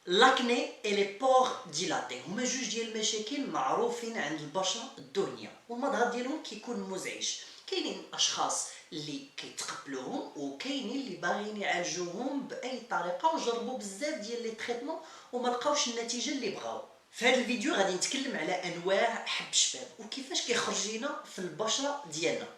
لاكني اي لي بور ديلاتي هما جوج ديال المشاكل معروفين عند البشره الدهنيه، والمظهر ديالهم كيكون مزعج. كاينين اشخاص اللي كيتقبلوهم وكاينين اللي باغيين يعالجوهم باي طريقه وجربوا بزاف ديال لي تريتمون وما لقاوش النتيجه اللي بغاو. في هذا الفيديو غادي نتكلم على انواع حب الشباب وكيفاش كيخرج لينا في البشره ديالنا.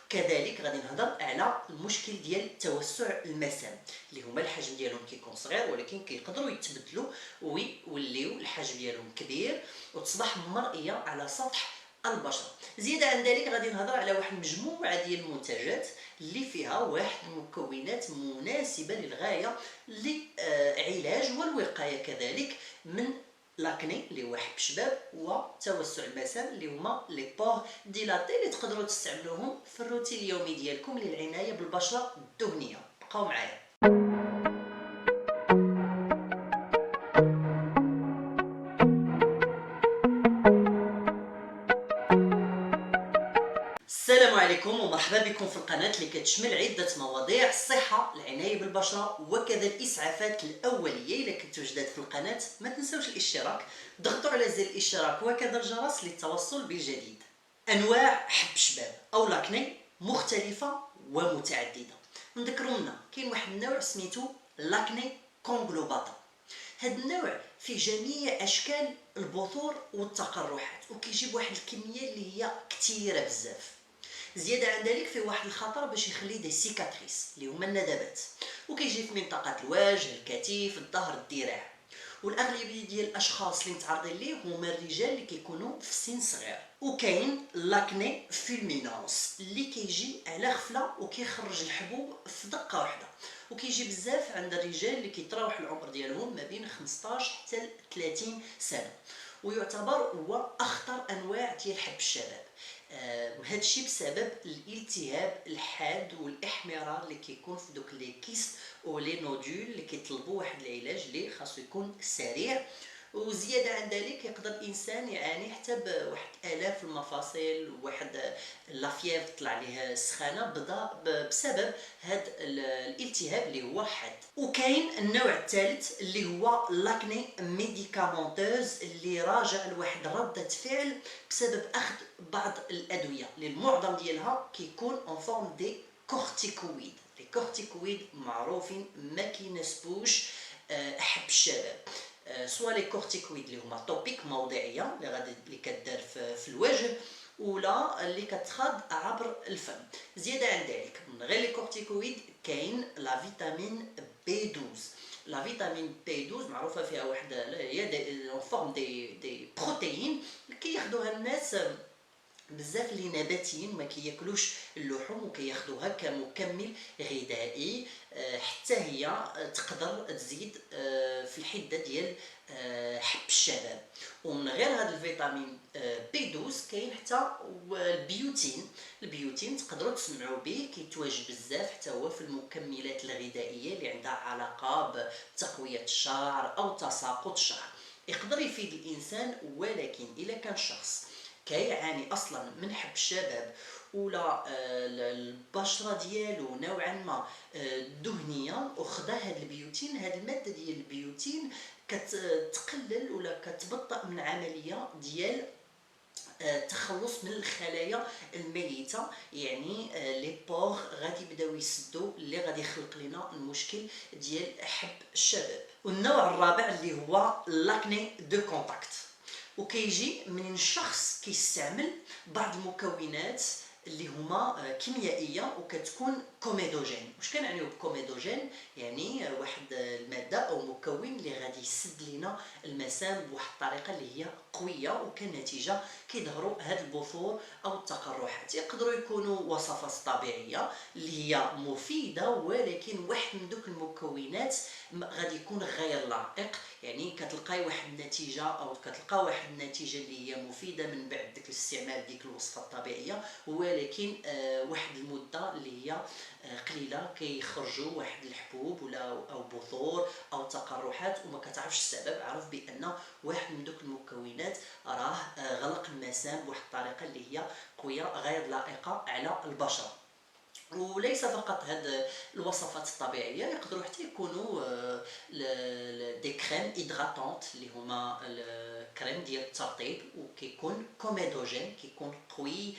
كذلك غادي نهضر على المشكل ديال توسع المسام اللي هما الحجم ديالهم كيكون صغير ولكن كيقدروا يتبدلوا ويوليو الحجم ديالهم كبير وتصبح مرئيه على سطح البشره. زياده عن ذلك غادي نهضر على واحد المجموعه ديال المنتجات اللي فيها واحد المكونات مناسبه للغايه للعلاج والوقايه كذلك من لاكني اللي هو حب الشباب وتوسع المسام اللي هما لي بور ديلاتي اللي تقدروا تستعملوهم في الروتين اليومي ديالكم للعنايه بالبشره الدهنيه. بقاو معايا. السلام عليكم ومرحبا بكم في القناة اللي كتشمل عدة مواضيع: الصحة، العناية بالبشرة، وكذا الإسعافات الأولية. إلا كنتو جداد في القناة ما تنسوش الاشتراك، ضغطوا على زر الاشتراك وكذا الجرس للتوصل بالجديد. أنواع حب الشباب أو لاكني مختلفة ومتعددة. نذكروا لنا كاين واحد النوع سميتو لاكني كونغلوباتا. هذا النوع فيه جميع اشكال البثور والتقرحات وكيجيب واحد الكميه اللي هي كثيره بزاف. زياده عن ذلك فيه واحد الخطر باش يخلي دي سيكاتريس اللي هما الندبات، وكيجي في منطقه الوجه، الكتف، الظهر، الذراع. والاغلبيه ديال الاشخاص اللي متعرضين ليه هما الرجال اللي كيكونوا في سن صغير. وكاين لاكني فيلمينونس اللي كيجي على غفله وكيخرج الحبوب في دقه واحده، وكيجي بزاف عند الرجال اللي كيتراوح العمر ديالهم ما بين 15 حتى 30 سنه، ويعتبر هو اخطر انواع ديال حب الشباب. وهذا الشيء بسبب الالتهاب الحاد والاحمرار اللي كيكون في دوك لي كيس او لي نودول اللي كيطلبوا واحد العلاج اللي خاصو يكون سريع. وزياده عن ذلك يقدر الانسان يعاني حتى بواحد الاف المفاصل، واحد لافيير طلع ليه السخانه بسبب هذا الالتهاب اللي هو حاد. وكاين النوع الثالث اللي هو لاكني ميديكامونتوز اللي راجع لواحد رده فعل بسبب اخذ بعض الادويه اللي المعظم ديالها كيكون اون فورم دي كورتيكويد. لي كورتيكويد معروفين ما كيناسبوش حب الشباب، سوا لي كورتيكويد اللي هما توبيك موضعيه اللي كدار في الوجه ولا اللي كتخاض عبر الفم. زياده عن ذلك من غير لي كورتيكويد كاين لا فيتامين بي 12. لا فيتامين بي 12 معروفه فيها واحد هي دي فورم دي بروتيين كياخذوها الناس بزاف اللي نباتيين ما كياكلوش اللحوم وكياخذوها كمكمل غذائي. حتى هي تقدر تزيد في الحده ديال حب الشباب. ومن غير هذا الفيتامين بي 12 كاين حتى البيوتين. البيوتين تقدروا تسمعوا به، كيتواجد بزاف حتى هو في المكملات الغذائيه اللي عندها علاقه بتقويه الشعر او تساقط الشعر. يقدر يفيد الانسان، ولكن اذا كان شخص كيعاني اصلا من حب الشباب ولا البشره ديالو نوعا ما دهنيه وخدا هاد البيوتين، هاد الماده ديال البيوتين كتقلل ولا كتبطئ من عمليه ديال التخلص من الخلايا الميته، يعني لي بور غادي يبداو يسدوا اللي غادي يخلق لنا المشكل ديال حب الشباب. والنوع الرابع اللي هو لاكني دو كونتاكت، وكيجي من الشخص كيستعمل بعض المكونات اللي هما كيميائيه وكتكون كوميدوجين. واش كنعنيو بكوميدوجين؟ يعني واحد الماده او مكون اللي غادي يسد لنا المسام بواحد الطريقه اللي هي قويه، وكنتيجه كيظهروا هاد البثور او التقرحات. يقدروا يكونوا وصفات طبيعيه اللي هي مفيده، ولكن واحد من دوك المكونات غادي يكون غير لائق، يعني كتلقاي واحد النتيجه او كتلقى واحد النتيجه اللي هي مفيده من بعد داك الاستعمال ديك الوصفه الطبيعيه، ولكن واحد المده اللي هي قليله كيخرجوا واحد الحبوب ولا او بثور او تقرحات وما كتعرفش السبب. عرف بان واحد من دوك المكونات راه غلق المسام بواحد الطريقه اللي هي قويه غير لائقه على البشره. وليس فقط هاد الوصفات الطبيعيه، يقدروا حتى يكونوا دي كريم هيدراتونت اللي هما الكريم ديال الترطيب، وكيكون كوميدوجين، كيكون قوي،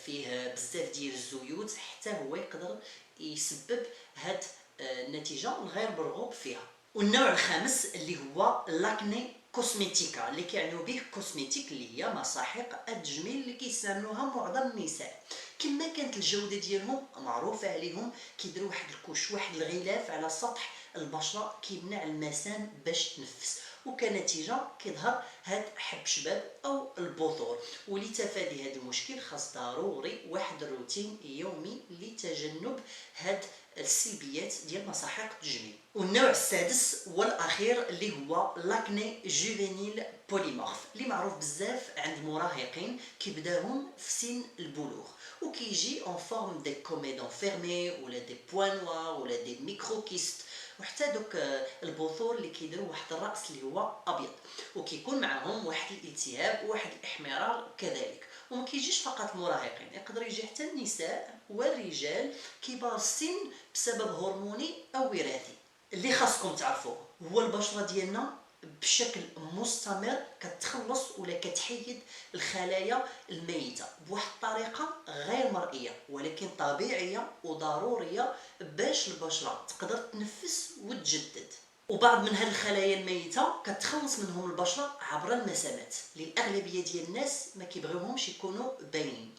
فيه بزاف ديال الزيوت، حتى هو يقدر يسبب هاد النتيجه الغير مرغوب فيها. والنوع الخامس اللي هو لاكني كوسميتيكا، اللي كيعنيو به كوسميتيك اللي هي مساحيق التجميل اللي كيستعملوها معظم النساء. كما كانت الجوده ديالهم معروفه عليهم، كيديروا واحد الكوش، واحد الغلاف على سطح البشره كيمنع المسام باش تنفس، وكنتيجه كيظهر هاد حب شباب او البثور. ولتفادي هذا المشكل خاص ضروري واحد الروتين يومي لتجنب هاد السلبيات ديال مساحيق التجميل. والنوع السادس والاخير اللي هو لاكني جوفينيل بوليمورف، اللي معروف بزاف عند المراهقين كيبداهم في سن البلوغ، وكيجي اون فورم دي كوميدون فيرمي ولا دي بوان نوار ولا دي ميكرو كيست، وحتى دوك البثور اللي كيديروا واحد الراس اللي هو ابيض، وكيكون معهم واحد الالتهاب وواحد الاحمرار كذلك. وما كيجيش فقط المراهقين، يقدر يجي حتى النساء والرجال كبار السن بسبب هرموني او وراثي. اللي خاصكم تعرفوه هو البشره ديالنا بشكل مستمر كتخلص ولا كتحيد الخلايا الميته بواحد الطريقه غير مرئيه، ولكن طبيعيه وضروريه باش البشره تقدر تنفس وتجدد. وبعض من هاد الخلايا الميته كتخلص منهم البشره عبر المسامات اللي الاغلبيه ديال الناس ما كيبغيوهمش يكونوا باينين.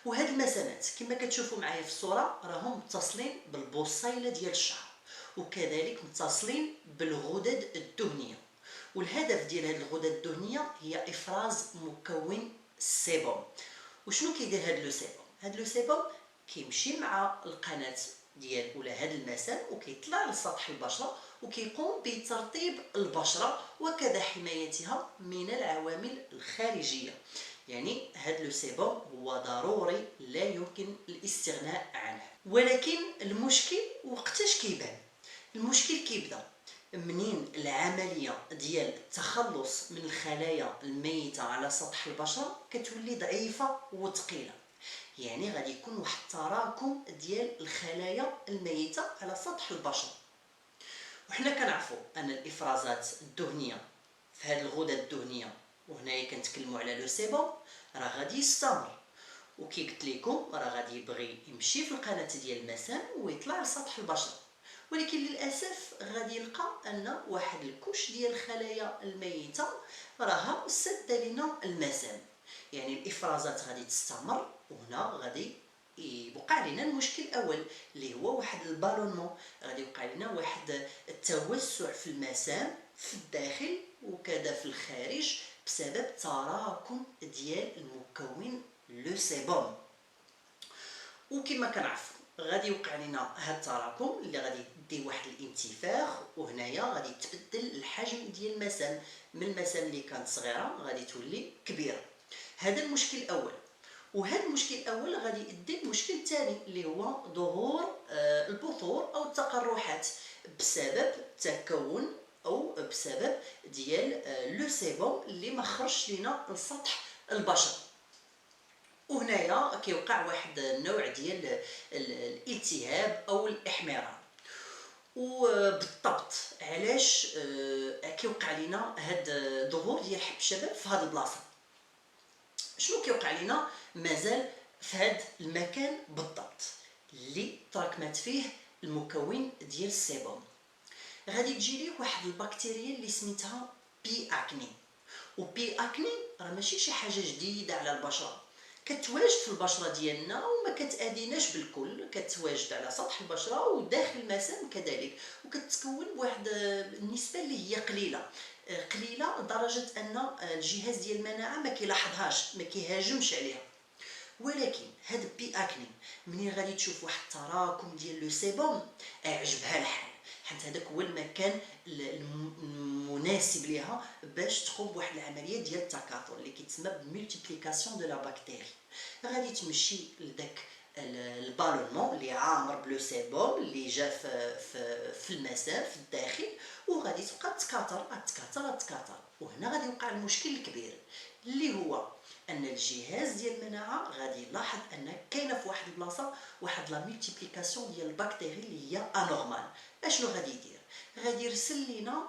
وهاد المسامات كما كتشوفوا معايا في الصوره راهم متصلين بالبصيله ديال الشعر، وكذلك متصلين بالغدد الدهنيه. والهدف ديال هاد الغدد الدهنيه هي افراز مكون السيبوم. وشنو كيدير هاد لو سيبوم؟ هاد لو سيبوم كيمشي مع القناه ديال ولا هاد المسام وكيطلع لسطح البشره، وكيقوم بترطيب البشره وكذا حمايتها من العوامل الخارجيه. يعني هاد لو سيبوم هو ضروري لا يمكن الاستغناء عنه. ولكن المشكل وقتاش كيبان؟ المشكل كيبدا منين العمليه ديال التخلص من الخلايا الميته على سطح البشره كتولي ضعيفه وثقيله. يعني غادي يكون واحد التراكم ديال الخلايا الميته على سطح البشره. وحنا كنعرفوا ان الافرازات الدهنيه في هذه الغدد الدهنيه، وهنايا كنتكلموا على لو سيبوم، راه غادي يستمر، وكي قلت لكم راه غادي يبغي يمشي في القناه ديال المسام ويطلع لسطح البشره، ولكن للاسف غادي يلقى ان واحد الكوش ديال الخلايا الميته راها سد لنا المسام. يعني الافرازات غادي تستمر، وهنا غادي يوقع علينا المشكل الاول اللي هو واحد البالونمون، غادي يوقع لنا واحد التوسع في المسام في الداخل وكذا في الخارج بسبب تراكم ديال المكون لو سيبوم. وكما كنعرفوا غادي يوقع لنا هذا التراكم اللي غادي يدي واحد الانتفاخ، وهنايا غادي يتبدل الحجم ديال المسام، من المسام اللي كانت صغيره غادي تولي كبيره. هذا المشكل الاول. وهذا المشكل الاول غادي يؤدي المشكل الثاني اللي هو ظهور البثور او التقرحات بسبب تكون او بسبب ديال لو سيبوم اللي ما خرجش لنا لسطح البشره. وهنايا كيوقع واحد النوع ديال الالتهاب او الاحمرار. وبالضبط علاش كيوقع لنا هاد ظهور ديال حب الشباب في هاد البلاصه؟ شنو كيوقع لنا مازال في هاد المكان بالضبط اللي تراكمات فيه المكون ديال السيبوم؟ غادي تجي ليه واحد البكتيريا اللي سميتها بي اكني. وبي اكني راه ماشي شي حاجه جديده على البشره، كتواجد في البشره ديالنا وما كتاديناش بالكل، كتواجد على سطح البشره وداخل المسام كذلك، وكتكون بواحد النسبه اللي هي قليله لدرجه ان الجهاز ديال المناعه ما كيلاحظهاش، ما كيهاجمش عليها. ولكن هاد بي اكني منين غادي تشوف واحد التراكم ديال لو سيبوم اعجبها الحال، حيت هذاك هو المكان المناسب ليها باش تقوم بواحد العمليه ديال التكاثر اللي كيتسمى بملتيبليكاسيون دو لا بكتيري. غادي تمشي لذاك البالونمون اللي عامر بلو سيبوم اللي جا في المسام في الداخل، وغادي تبقى تكاثر. وهنا غادي يوقع المشكل الكبير اللي هو ان الجهاز ديال المناعه غادي يلاحظ ان كاينه في واحد البلاصه واحد لا مولتيبليكاسيون ديال البكتيري اللي هي انورمال. اشنو غادي يدير؟ غادي يرسل لينا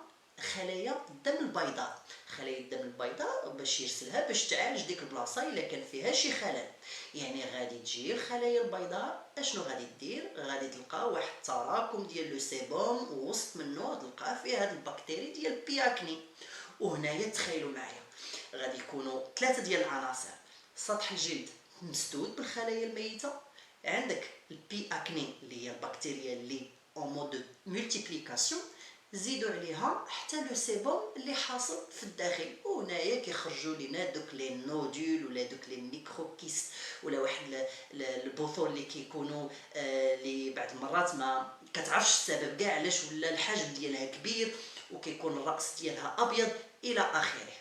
خلايا الدم البيضاء، خلايا الدم البيضاء باش يرسلها باش تعالج ديك البلاصه الا كان فيها شي خلل. يعني غادي تجي الخلايا البيضاء اشنو غادي دير؟ غادي تلقى واحد التراكم ديال لو سيبوم ووسط منه تلقى فيه هاد البكتيري ديال بياكني. وهنايا تخيلوا معايا غادي يكونوا ثلاثه ديال العناصر: سطح الجلد مسدود بالخلايا الميته، عندك البي اكني اللي هي البكتيريا اللي اون مود دو مولتيبليكاسيون، زيدوا عليها حتى لو سيبوم اللي حاصل في الداخل. وهنايا كيخرجوا لينا دوك لي نودول ولا دوك لي ميكروكيست ولا واحد البثور اللي كيكونوا اللي بعض المرات ما كتعرفش السبب كاع علاش، ولا الحجم ديالها كبير وكيكون الراس ديالها ابيض الى اخره.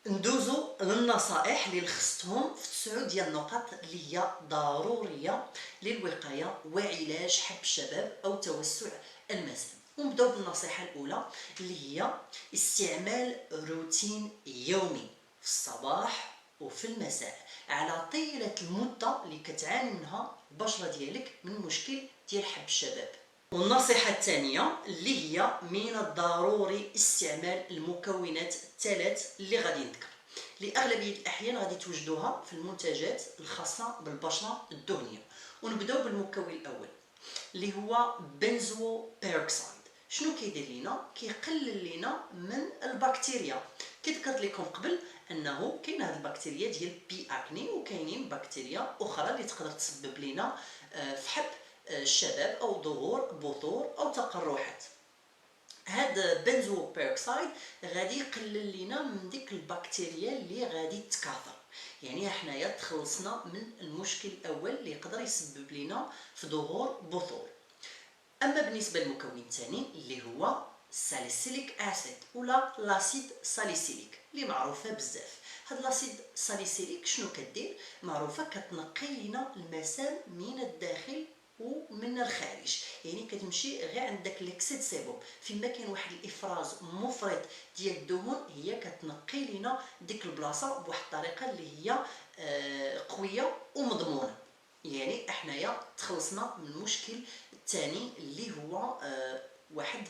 ندوزو للنصائح اللي لخصتهم في 9 ديال النقط اللي هي ضروريه للوقايه وعلاج حب الشباب او توسع المسام. ونبداو بالنصيحه الاولى اللي هي استعمال روتين يومي في الصباح وفي المساء على طيله المده اللي كتعاني منها البشره ديالك من مشكل ديال حب الشباب. والنصيحة الثانية اللي هي من الضروري استعمال المكونات الثلاث اللي غادي نذكر، لأغلبية الأحيان غادي توجدوها في المنتجات الخاصة بالبشرة الدهنية. ونبداو بالمكون الأول اللي هو بنزو بيروكسيد. شنو كيدير لينا؟ كيقلل لينا من البكتيريا. كذكرت لكم قبل انه كاين هاد البكتيريا ديال بي اكني وكاينين بكتيريا اخرى اللي تقدر تسبب لينا في حب الشباب او ظهور بثور او تقرحات. هاد بنزو بيروكسيد غادي يقلل لينا من ديك البكتيريا اللي غادي تكاثر. يعني حنايا تخلصنا من المشكل الاول اللي يقدر يسبب لينا في ظهور بثور. اما بالنسبه للمكون الثاني اللي هو ساليسيليك اسيد ولا لاسيد ساليسيليك اللي معروفه بزاف. هاد لاسيد ساليسيليك شنو كدير؟ معروفه كتنقي لينا المسام من الداخل ومن الخارج. يعني كتمشي غير عند داك ليكسيد سيبوم فيما كاين واحد الافراز مفرط ديال الدهون، هي كتنقي لينا ديك البلاصه بواحد الطريقه اللي هي قويه ومضمونه. يعني احنايا تخلصنا من المشكل الثاني اللي هو واحد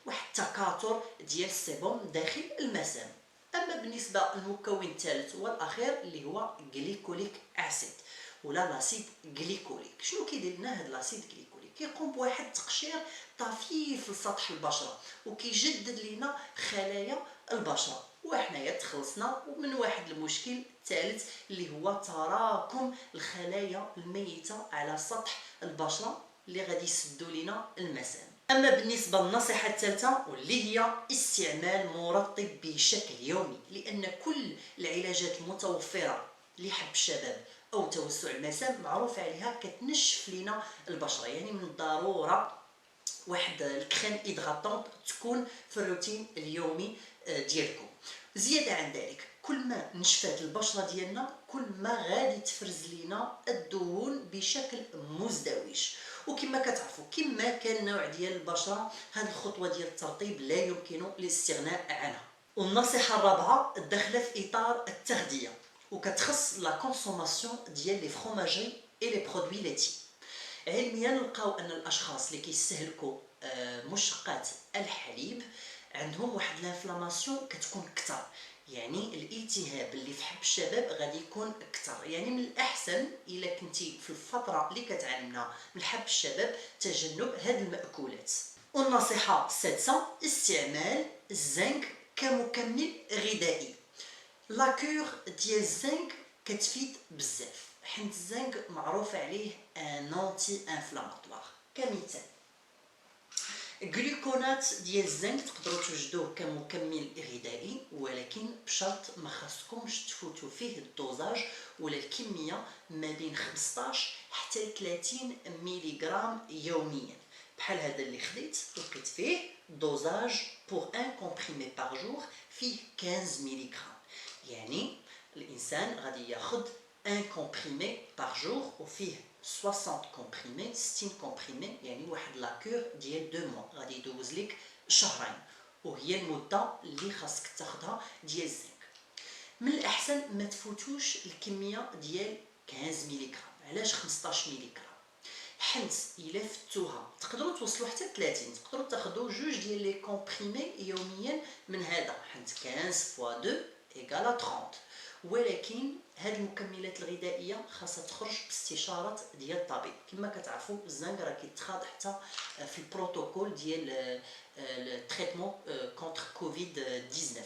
التكاثر ديال السيبوم داخل المسام. اما بالنسبه للمكون الثالث والاخير اللي هو غليكوليك اسيد ولا لاسيد غليكوليك. شنو كيدير لنا هذا لاسيد غليكوليك؟ كيقوم بواحد التقشير طفيف لسطح البشره وكيجدد لنا خلايا البشره. وحنايا تخلصنا من واحد المشكل الثالث اللي هو تراكم الخلايا الميته على سطح البشره اللي غادي يسدوا لنا المسام. اما بالنسبه للنصيحه الثالثه واللي هي استعمال مرطب بشكل يومي، لان كل العلاجات المتوفره لحب الشباب او توسع المسام معروف عليها كتنشف لنا البشره. يعني من الضروره واحد الكريم هيدغاطونط تكون في الروتين اليومي ديالكم. زياده عن ذلك كل ما نشفات البشره ديالنا كل ما غادي تفرز لينا الدهون بشكل مزدوج. وكما كتعرفوا كما كان نوع ديال البشره هذه الخطوه ديال الترطيب لا يمكن الاستغناء عنها. والنصيحه الرابعه داخله في اطار التغذيه وكتخص لا كونسوماسيون ديال لي فروماجي اي لي برودوي ليتي. علميا لقاو ان الاشخاص اللي كيستهلكوا مشتقات الحليب عندهم واحد لانفلاماسيون كتكون كثر. يعني الالتهاب اللي في حب الشباب غادي يكون اكثر. يعني من الاحسن الا كنتي في الفتره اللي كتعاني منها من حب الشباب تجنب هذه المأكولات. والنصيحه السادسه استعمال الزنك كمكمل غذائي. لا كور ديال الزنك كتفيد بزاف حيت الزنك معروف عليه ان انتي انفلاماتوار. كمثال غلوكونات ديال الزنك تقدروا توجدوه كمكمل غذائي، ولكن بشرط ما خاصكمش تفوتوا فيه الدوزاج ولا الكميه ما بين 15 حتى 30 ملغ يوميا. بحال هذا اللي خديت لقيت فيه دوزاج بور ان كومبريمي بار جور فيه 15 ملغ. يعني الانسان غادي ياخذ 1 ان كومبريمي بار جور وفيه 60 كومبريمي 60 كومبريمي، يعني واحد لاكور ديال 2 موا غادي يدوز لك شهرين، وهي المده اللي خاصك تاخذها ديال الزنك. من الاحسن ما تفوتوش الكميه ديال 15 ملغ. علاش 15 ملغ؟ حيت الا فتوها تقدروا توصلوا حتى 30، تقدروا تاخذوا جوج ديال لي كومبريمي يوميا من هذا، حيت 15 فوا 2 ايكال 30. ولكن هاد المكملات الغذائيه خاصها تخرج باستشاره ديال الطبيب. كما كتعرفوا الزنك راه كيتخاض حتى في البروتوكول ديال التريتمون كونتر كوفيد 19.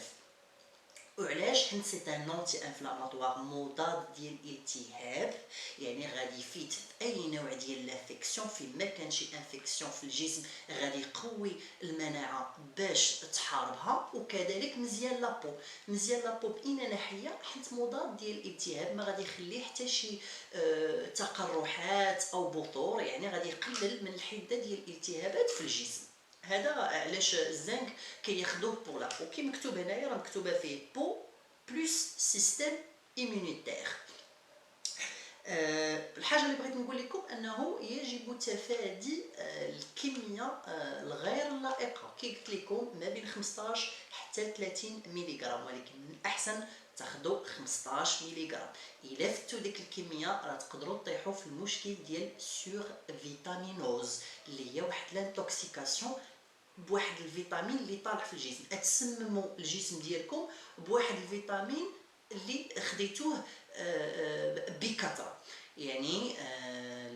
وعلاش؟ حيت سي ان انتي انفلاماتوار مضاد ديال الالتهاب، يعني غادي يفيد في اي نوع ديال لافيكسيون. في ما كان شي انفيكسيون في الجسم غادي يقوي المناعه باش تحاربها. وكذلك مزيان لابو، مزيان لابو باين ناحيه حيت مضاد ديال الالتهاب ما غادي يخليه حتى شي تقرحات او بثور، يعني غادي يقلل من الحده ديال الالتهابات في الجسم. هذا علاش الزنك كياخذوه بور لا بو. كي مكتوب هنايا راه مكتوبه فيه بو بلس سيستيم ايمونيتير. الحاجه اللي بغيت نقول لكم انه يجب تفادي الكميه الغير لائقه. كي قلت لكم ما بين 15 حتى 30 ملغ، ولكن من الاحسن تاخذوا 15 ملغ. الا فتوا ديك الكميه راه تقدروا تطيحوا في المشكل ديال سور فيتامينوز، اللي هي واحد لانتوكسيكاسيون بواحد الفيتامين اللي طالع في الجسم. تسمموا الجسم ديالكم بواحد الفيتامين اللي خديتوه بكثره. يعني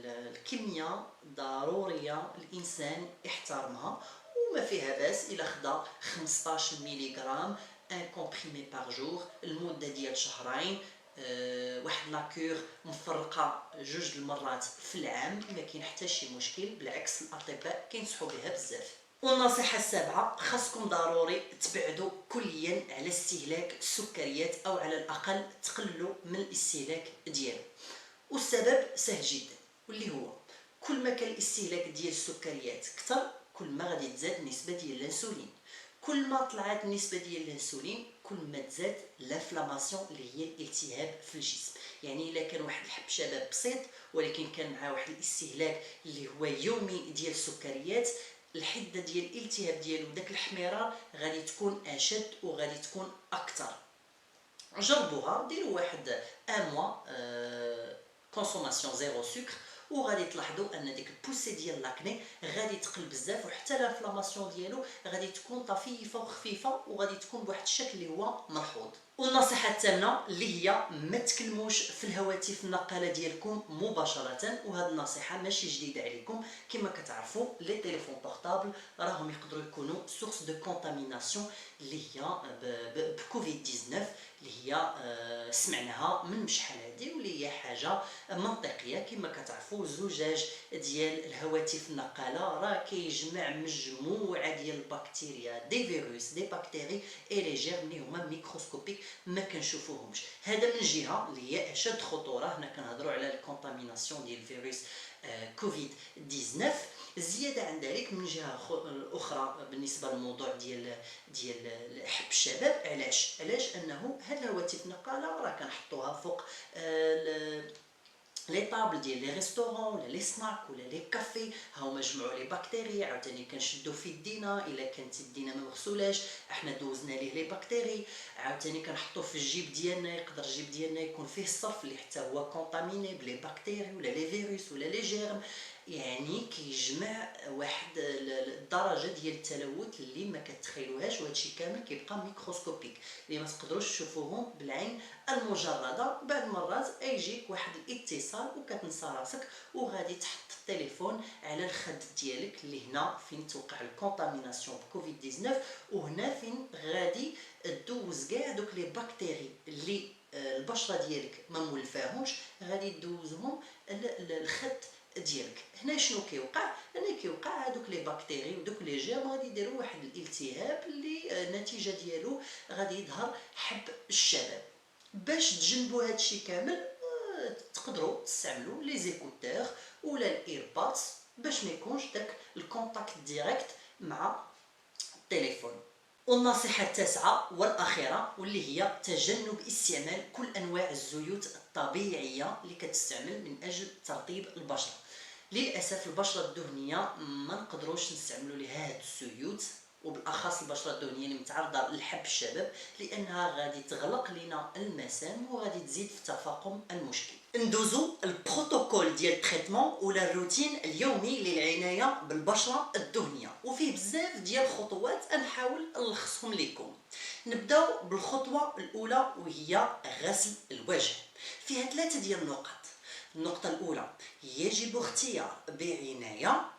الكميه ضروريه الانسان يحترمها، وما فيها باس الا خدا 15 ملغ ان كومبريمي بار جور المده ديال شهرين. واحد لاكور مفرقه جوج المرات في العام ما كاين حتى شي مشكل، بالعكس الاطباء كينصحوا بها بزاف. والنصيحة السابعة، خاصكم ضروري تبعدوا كليا على استهلاك السكريات، او على الاقل تقللوا من الاستهلاك ديالو. والسبب سهل جدا، واللي هو كل ما كان الاستهلاك ديال السكريات كثر كل ما غادي تزاد النسبة ديال الانسولين. كل ما طلعت النسبة ديال الانسولين كل ما تزاد لافلاماسيون اللي هي الالتهاب في الجسم. يعني الا كان واحد الحب شباب بسيط ولكن كان معاه واحد الاستهلاك اللي هو يومي ديال السكريات، الحده ديال الالتهاب ديالو داك الحميره غادي تكون اشد وغادي تكون اكثر. جربوها، ديروا واحد ان موا كونسوماسيون زيرو سكر، وغادي تلاحظوا ان ديك البوسي ديال لاكني غادي تقل بزاف، وحتى لانفلاماسيون ديالو غادي تكون طفيفه وخفيفه، وغادي تكون بواحد الشكل اللي هو ملحوظ. والنصيحه الثامنه اللي هي ما تكلموش في الهواتف النقاله ديالكم مباشره. وهذه النصيحه ماشي جديده عليكم، كما كتعرفوا لي تليفون بورطابل راهم يقدروا يكونوا سورس دو كونتاميناسيون اللي هي بكوفيد 19، اللي هي سمعناها من شحال هادي، واللي هي حاجه منطقيه. كما كتعرفوا زجاج ديال الهواتف النقاله راه كيجمع مجموعه ديال البكتيريا، دي فيروس، دي بكتيري اي لي جيرم اللي هما ميكروسكوبيك ما كنشوفوهمش. هذا من جهه اللي هي اشد خطوره. هنا كنهضروا على الكونتاميناسيون ديال فيروس كوفيد 19. زياده عن ذلك من جهه اخرى بالنسبه للموضوع ديال حب الشباب، علاش انه هاد الهواتف النقاله راه كنحطوها فوق لي طابل ديال لي ريستورون ولا لي سناك ولا لي كافي، هاهما جمعوا لي بكتيري، عاوتاني كنشدو في يدينا الا كانت يدينا ما مغسولاش احنا دوزنا ليه لي بكتيري، عاوتاني كنحطوه في الجيب ديالنا، يقدر الجيب ديالنا يكون فيه الصرف اللي حتى هو كونطاميني بلي بكتيري ولا لي فيروس ولا لي جيرم. يعني كيجمع واحد الدرجه ديال التلوث اللي ما كتخيلوهاش، وهادشي كامل كيبقى ميكروسكوبيك اللي ما تقدروش تشوفوهم بالعين المجرده. بعض المرات يجيك واحد الاتصال وكتنسى راسك وغادي تحط التليفون على الخد ديالك، اللي هنا فين توقع الكونتاميناسيون بكوفيد 19، وهنا فين غادي دوز كاع دوك لي بكتيري اللي البشره ديالك ما مولفاهمش، غادي دوزهم الخد ديالك. هنا شنو كيوقع؟ هنا كيوقع هذوك لي بكتيري ودوك لي جيرم غادي يديروا واحد الالتهاب اللي النتيجه ديالو غادي يظهر حب الشباب. باش تجنبوا هادشي كامل تقدروا تستعملوا لي زيكوتور ولا الايربادز باش ما يكونش داك الكونتاكت ديريكت مع التليفون. والنصيحة التاسعة والأخيرة واللي هي تجنب استعمال كل أنواع الزيوت الطبيعية اللي كتستعمل من أجل ترطيب البشرة. للأسف البشرة الدهنية ما نقدروش نستعملوا لها هاد الزيوت، وبالاخص البشره الدهنيه اللي متعرضه للحب الشباب، لانها غادي تغلق لنا المسام وغادي تزيد في تفاقم المشكل. ندوزو البروتوكول ديال التريتمون ولا الروتين اليومي للعنايه بالبشره الدهنيه، وفيه بزاف ديال الخطوات نحاول نلخصهم لكم. نبداو بالخطوه الاولى وهي غسل الوجه. فيها 3 ديال النقط. النقطة الأولى: يجب اختيار بعناية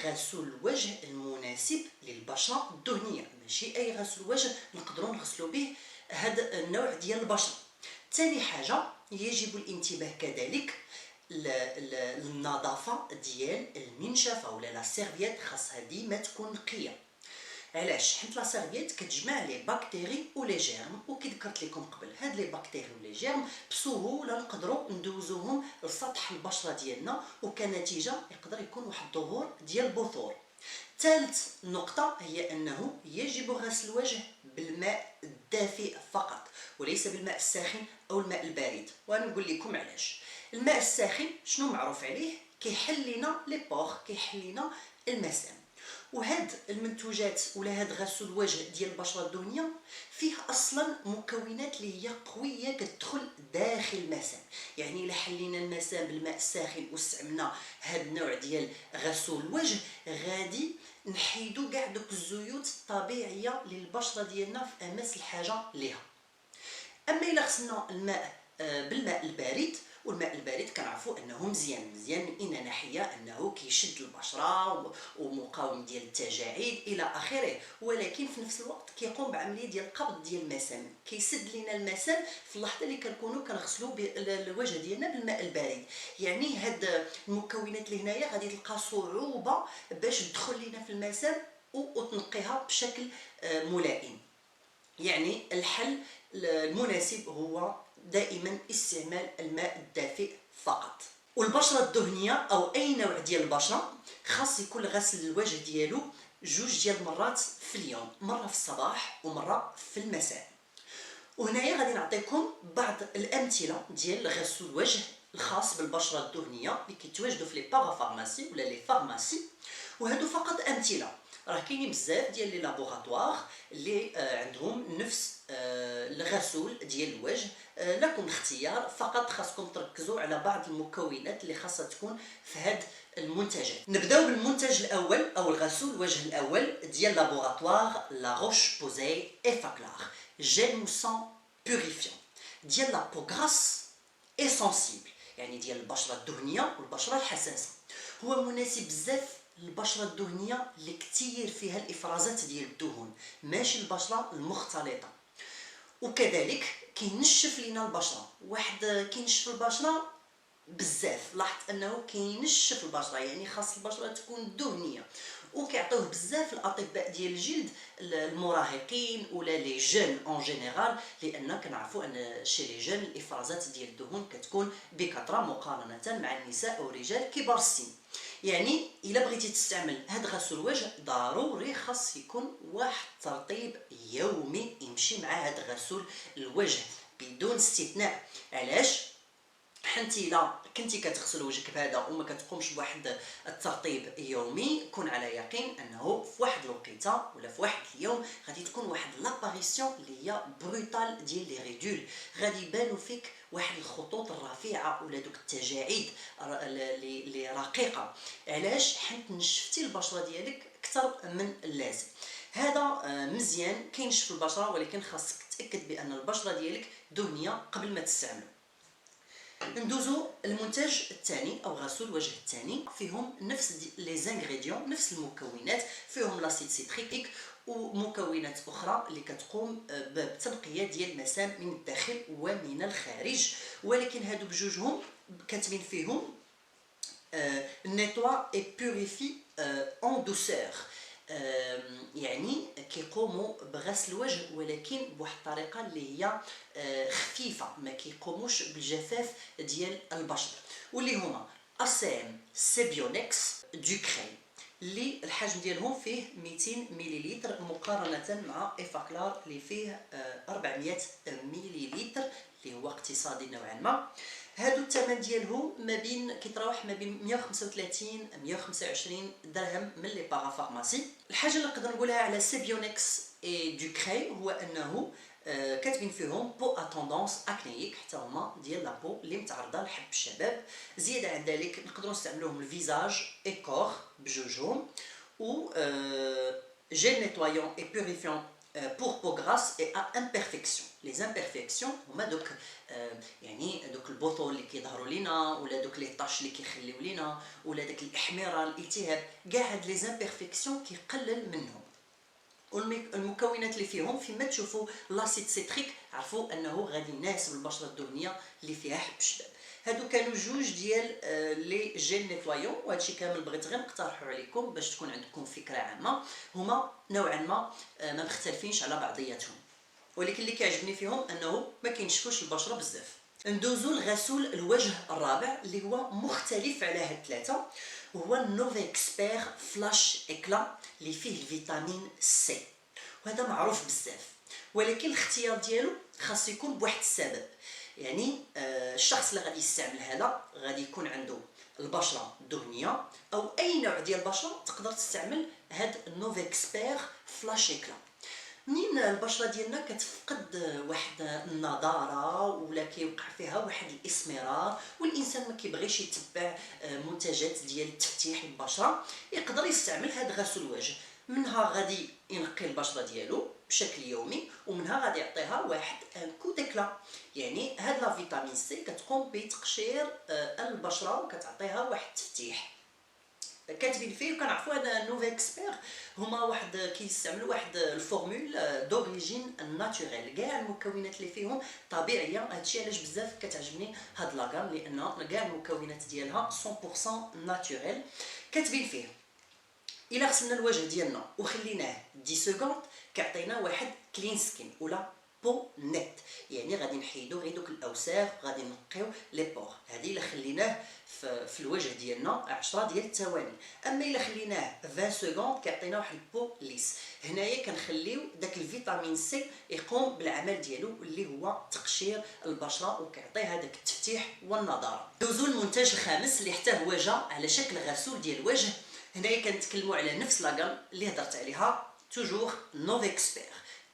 غسول الوجه المناسب للبشرة الدهنية، ماشي أي غسول وجه نقدروا نغسلوا به هذا النوع ديال البشرة. ثاني حاجة: يجب الانتباه كذلك للنظافة ديال المنشفة ولا لا سيرفييت، خاصها ديما تكون نقية. علاش؟ حيت لا سيرفييت كتجمع لي باكتيري ولي جيرم، وكي ذكرت لكم قبل هاد لي باكتيري ولي جيرم بسهوله نقدروا ندوزوهم لسطح البشره ديالنا، وكنتيجه يقدر يكون واحد الظهور ديال البثور. ثالث نقطه هي انه يجب غسل الوجه بالماء الدافئ فقط، وليس بالماء الساخن او الماء البارد، وانا نقول لكم علاش. الماء الساخن شنو معروف عليه؟ كيحل لنا لي بور، كيحل لنا المسام. وهاد المنتوجات ولا هاد غسول الوجه ديال البشره الدهنيه فيه اصلا مكونات اللي هي قويه كتدخل داخل المسام. يعني الا حلينا المسام بالماء الساخن واستعملنا هاد النوع ديال غسول الوجه غادي نحيدو كاع دوك الزيوت الطبيعيه للبشره ديالنا في امس الحاجه ليها. اما الا غسلنا الماء بالماء البارد، والماء البارد كنعرفوا انه مزيان من اين ناحيه انه كيشد البشره ومقاوم ديال التجاعيد الى اخره، ولكن في نفس الوقت كيقوم بعمليه ديال القبض ديال المسام، كيسد لنا المسام في اللحظه اللي كنكونوا كنغسلوا الوجه ديالنا بالماء البارد. يعني هاد المكونات اللي هنايا غادي تلقى صعوبه باش تدخل لنا في المسام وتنقيها بشكل ملائم. يعني الحل المناسب هو دائما استعمال الماء الدافئ فقط. والبشره الدهنيه او اي نوع ديال البشره خاص يكون غسل الوجه ديالو 2 مرات في اليوم، مره في الصباح ومره في المساء. وهنايا غادي نعطيكم بعض الامثله ديال غسول الوجه الخاص بالبشره الدهنيه اللي كيتواجدوا في لي بارافارماسي ولا لي فارماسي، وهادو فقط امثله. راه كاينين بزاف ديال لي لابوغاتوار اللي عندهم نفس الغسول ديال الوجه. لكم اختيار، فقط خاصكم تركزوا على بعض المكونات اللي خاصها تكون في هاد المنتجات. نبداو بالمنتج الاول او الغسول الوجه الاول ديال لابوغاتوار لا روش بوزي افاكلار جيل موسون بوريفيون ديال لا بو غراس اي سونسيبل، يعني ديال البشره الدهنيه والبشره الحساسه. هو مناسب بزاف للبشره الدهنيه اللي كثير فيها الافرازات ديال الدهون، ماشي البشره المختلطه. وكذلك كينشف لينا البشره، واحد كينشف البشره بزاف، لاحظت انه كينشف البشره، يعني خاص البشره تكون دهنيه. وكيعطيوه بزاف الاطباء ديال الجلد المراهقين ولا لي جون اون جينيرال، لان كنعرفوا ان شي لي جون الافرازات ديال الدهون كتكون بكثره مقارنه مع النساء او الرجال كبار السن. يعني الا بغيتي تستعمل هاد غسول الوجه ضروري خاص يكون واحد ترطيب يومي يمشي مع هاد غسول الوجه بدون استثناء. علاش؟ حنت الا كنتي كتغسل وجهك بهذا وما كتقومش بواحد الترطيب يومي، كون على يقين انه في واحد الوقيته ولا في واحد اليوم غادي تكون واحد لاباريسيون اللي هي بروتال ديال لي ريدول، غادي يبانوا فيك واحد الخطوط الرفيعه ولا دوك التجاعيد اللي رقيقه. علاش؟ حيت نشفتي البشره ديالك اكثر من اللازم. هذا مزيان كينشف البشره، ولكن خاصك تاكد بان البشره ديالك دهنيه قبل ما تستعمله. ندوزو المنتج الثاني او غسول الوجه الثاني، فيهم نفس لي زانغريديون، نفس المكونات، فيهم لاسيد سيتريك ومكونات اخرى اللي كتقوم بتنقيه ديال المسام من الداخل ومن الخارج، ولكن هادو بجوجهم كاتبين فيهم نيتوا اي بوريفي اون دوسور، يعني كيقوموا بغسل الوجه ولكن بواحد الطريقه اللي هي خفيفه، ما كيقوموش بالجفاف ديال البشره، واللي هما اسام سيبيونكس دو كريم اللي الحجم ديالهم فيه 200 مليلتر مقارنة مع إيفاكلار اللي فيه 400 مليلتر اللي هو اقتصادي نوعا ما. هادو الثمن ديالهم ما بين كيتراوح ما بين 135 125 درهم من لي بارافارماسي. الحاجه اللي نقدر نقولها على سيبيونكس اي دوكري هو انه كاتبين فيهم بو اتوندونس اكنيك، حتى هما ديال لابو اللي متعرضه لحب الشباب. زياده عن ذلك نقدروا نستعملوهم الفيزاج اي كور بجوجهم، و جيل نيتوايون اي بوريفيون pour peau grasse et à imperfection. Les imperfections هما دوك يعني دوك البطول اللي كيظهروا لينا، ولا دوك لي طاش اللي كيخليو لينا، ولا داك الاحمرار الالتهاب، كاع هاد لي زامبيرفيكسيون كيقلل منهم. والمكونات اللي فيهم فيما تشوفوا لاسيد سيتريك عرفوا انه غادي يناسب البشره الدهنيه اللي فيها حب الشباب. هادو كانوا جوج ديال لي جيل نيتوايون، وهادشي كامل بغيت غير نقترحو عليكم باش تكون عندكم فكره عامه. هما نوعا ما ما مختلفينش على بعضياتهم، ولكن اللي كيعجبني فيهم انه ما كينشفوش البشره بزاف. ندوزو لغسول الوجه الرابع اللي هو مختلف على هاد الثلاثه، وهو نوفيكسبير فلاش اكلا اللي فيه الفيتامين سي، وهذا معروف بزاف، ولكن الاختيار ديالو خاص يكون بواحد السبب. يعني الشخص اللي غادي يستعمل هذا غادي يكون عنده البشره دهنيه او اي نوع ديال البشره تقدر تستعمل هاد نوفيكسبير فلاش اكلا. منين البشره ديالنا كتفقد واحد النضاره ولا كيوقع فيها واحد الاسمرار، والانسان ما كيبغيش يتبع منتجات ديال تفتيح البشره، يقدر يستعمل هاد غسول الوجه. منها غادي ينقي البشره ديالو بشكل يومي، ومنها غادي يعطيها واحد ان كو ديكلا. يعني هاد لا فيتامين سي كتقوم بتقشير البشره وكتعطيها واحد التفتيح. كاتبين فيه وكنعرفوا هذا نوفيكسبير هما واحد كيستعملوا واحد الفورمول دوريجين ناتوريل، كاع المكونات اللي فيهم طبيعيه. هادشي علاش بزاف كتعجبني هاد لاكام، لان كاع المكونات ديالها 100% ناتوريل. كاتبين فيه الا غسلنا الوجه ديالنا وخليناه 10 سكوند كيعطينا واحد كلين سكين ولا بو نيت، يعني غادي نحيدو غير دوك الاوساخ وغادي نقيو لي بور. هذه الا خليناه في الوجه ديالنا 10 ديال الثواني. اما الا خليناه 20 سكوند كيعطينا واحد البو ليس. هنايا كنخليو داك الفيتامين سي يقوم بالعمل ديالو اللي هو تقشير البشره وكيعطيها داك التفتيح والنضاره. دوزو المنتج الخامس اللي حتى هو جا على شكل غسول ديال الوجه. هنايا كنتكلموا على نفس لاكام اللي هضرت عليها توجور نوفيكسبير.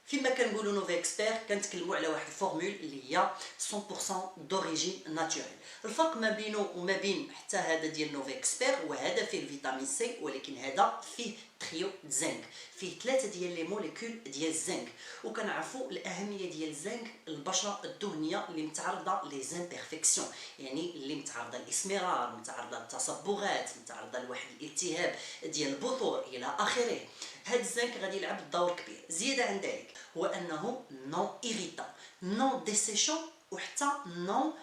فيما كنقولوا نوفيكسبير كنتكلموا على واحد الفورمول اللي هي 100% دوريجين ناتوريل. الفرق ما بينه وما بين حتى هذا ديال نوفيكسبير وهذا فيه الفيتامين سي، ولكن هذا فيه تريو زنك، فيه 3 ديال لي موليكول ديال الزنك. وكنعرفوا الاهميه ديال الزنك البشره الدهنيه اللي متعرضه لي زامبيرفيكسيون، يعني اللي متعرضه للاسمرار، متعرضه للتصبغات، متعرضه لواحد الالتهاب ديال البثور الى اخره. هاد الزنك غادي يلعب دور كبير. زياده عن ذلك هو انه نون ايريتون، نون ديسيشون، وحتى نون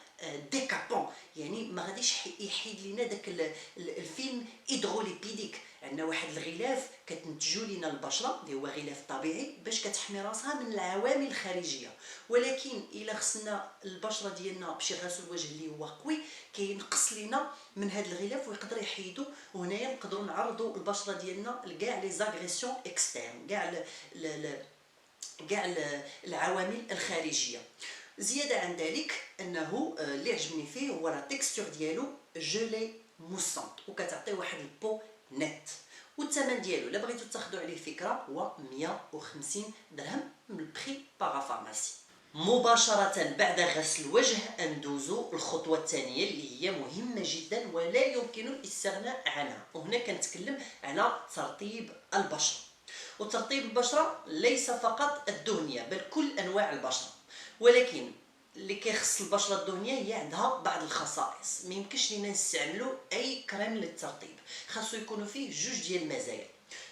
ديكابون، يعني ما غاديش يحيد لينا داك الفيلم هيدروليبيديك. عندنا واحد الغلاف كتنتجو لينا البشره اللي هو غلاف طبيعي باش كتحمي راسها من العوامل الخارجيه، ولكن الا خصنا البشره ديالنا بشي غسول وجه اللي هو قوي كينقص لينا من هذا الغلاف ويقدر يحيدو. وهنايا نقدروا نعرضوا البشره ديالنا لكاع لي زاغريسيون اكسترن، كاع العوامل الخارجيه. زياده عن ذلك انه اللي عجبني فيه هو لا تيكستور ديالو جيلي موسونت وكتعطي واحد البو نت. والثمن ديالو الا بغيتو تاخذوا عليه فكره هو 150 درهم من البري بارافارماسي. مباشرة بعد غسل الوجه ندوزو الخطوة الثانية اللي هي مهمة جدا ولا يمكن الاستغناء عنها، وهنا كنتكلم على ترطيب البشرة. وترطيب البشرة ليس فقط الدهنية بل كل أنواع البشرة، ولكن اللي كيخص البشره الدهنيه هي عندها بعض الخصائص. ما يمكنش لينا نستعملوا اي كريم للترطيب، خاصو يكونوا فيه جوج ديال المزايا.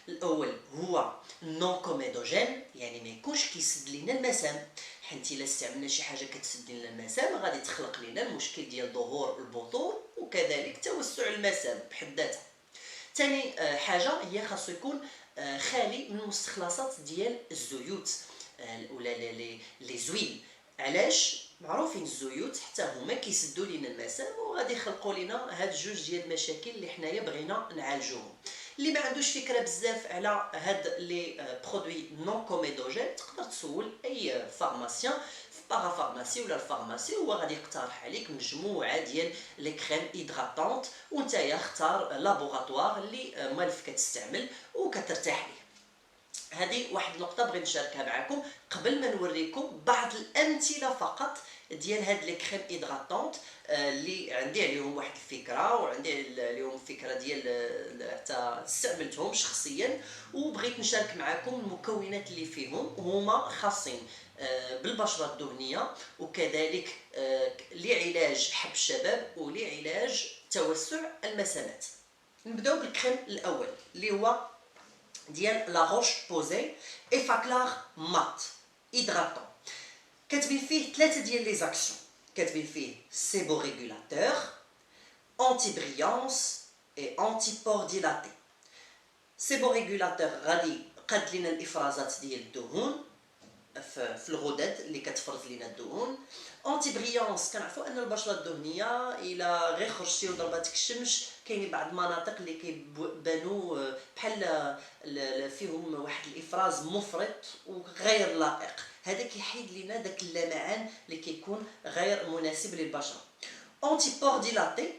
الاول هو نون كوميدوجين، يعني ما يكونش كيسد لينا المسام، حيت الا استعملنا شي حاجه كتسد لنا المسام غادي تخلق لينا المشكل ديال ظهور البثور وكذلك توسع المسام بحد ذاتها. ثاني حاجه هي خاصو يكون خالي من المستخلصات ديال الزيوت ولا لي زويل. علاش؟ معروفين الزيوت حتى هما كيسدوا لينا المسام وغادي يخلقوا لينا هاد جوج ديال المشاكل اللي حنايا بغينا نعالجوهم. اللي ما عندوش فكره بزاف على هاد لي برودوي نون كوميدوجين تقدر تسول اي فارماسيان في بارافارماسي ولا الفارماسي، هو غادي يقترح عليك مجموعه ديال لي كريم هيدراتونط، ونتايا اختار لابوغاتوار اللي مالف كتستعمل وكترتاح ليه. هذه واحد النقطه بغيت نشاركها معكم قبل ما نوريكم بعض الامثله فقط ديال هاد لي كريم هيدراتونط اللي عندي عليهم واحد الفكره، وعندي عليهم فكره ديال حتى استعملتهم شخصيا، وبغيت نشارك معكم المكونات اللي فيهم. هما خاصين بالبشره الدهنيه، وكذلك لعلاج حب الشباب ولعلاج توسع المسامات. نبداو بالكريم الاول اللي هو ديال لا روش بوزي افاكلار مات هيدراتون. كاتبين فيه ثلاثه ديال لي زاكسيون، كاتبين فيه سيبوريغولاتور، انتي بريانس اي انتي بور ديلاتي. سيبوريغولاتور غادي قاد لنا الافرازات ديال الدهون في الغدد اللي كتفرز لنا الدهون. انتي بريانس كنعرفوا ان البشره الدهنيه الا غير خرجتي وضرباتك الشمس كاينين بعض المناطق اللي كيبانوا بحال فيهم واحد الافراز مفرط وغير لائق، هذا كيحيد لنا داك اللمعان اللي كيكون غير مناسب للبشره. انتي بور ديلاتي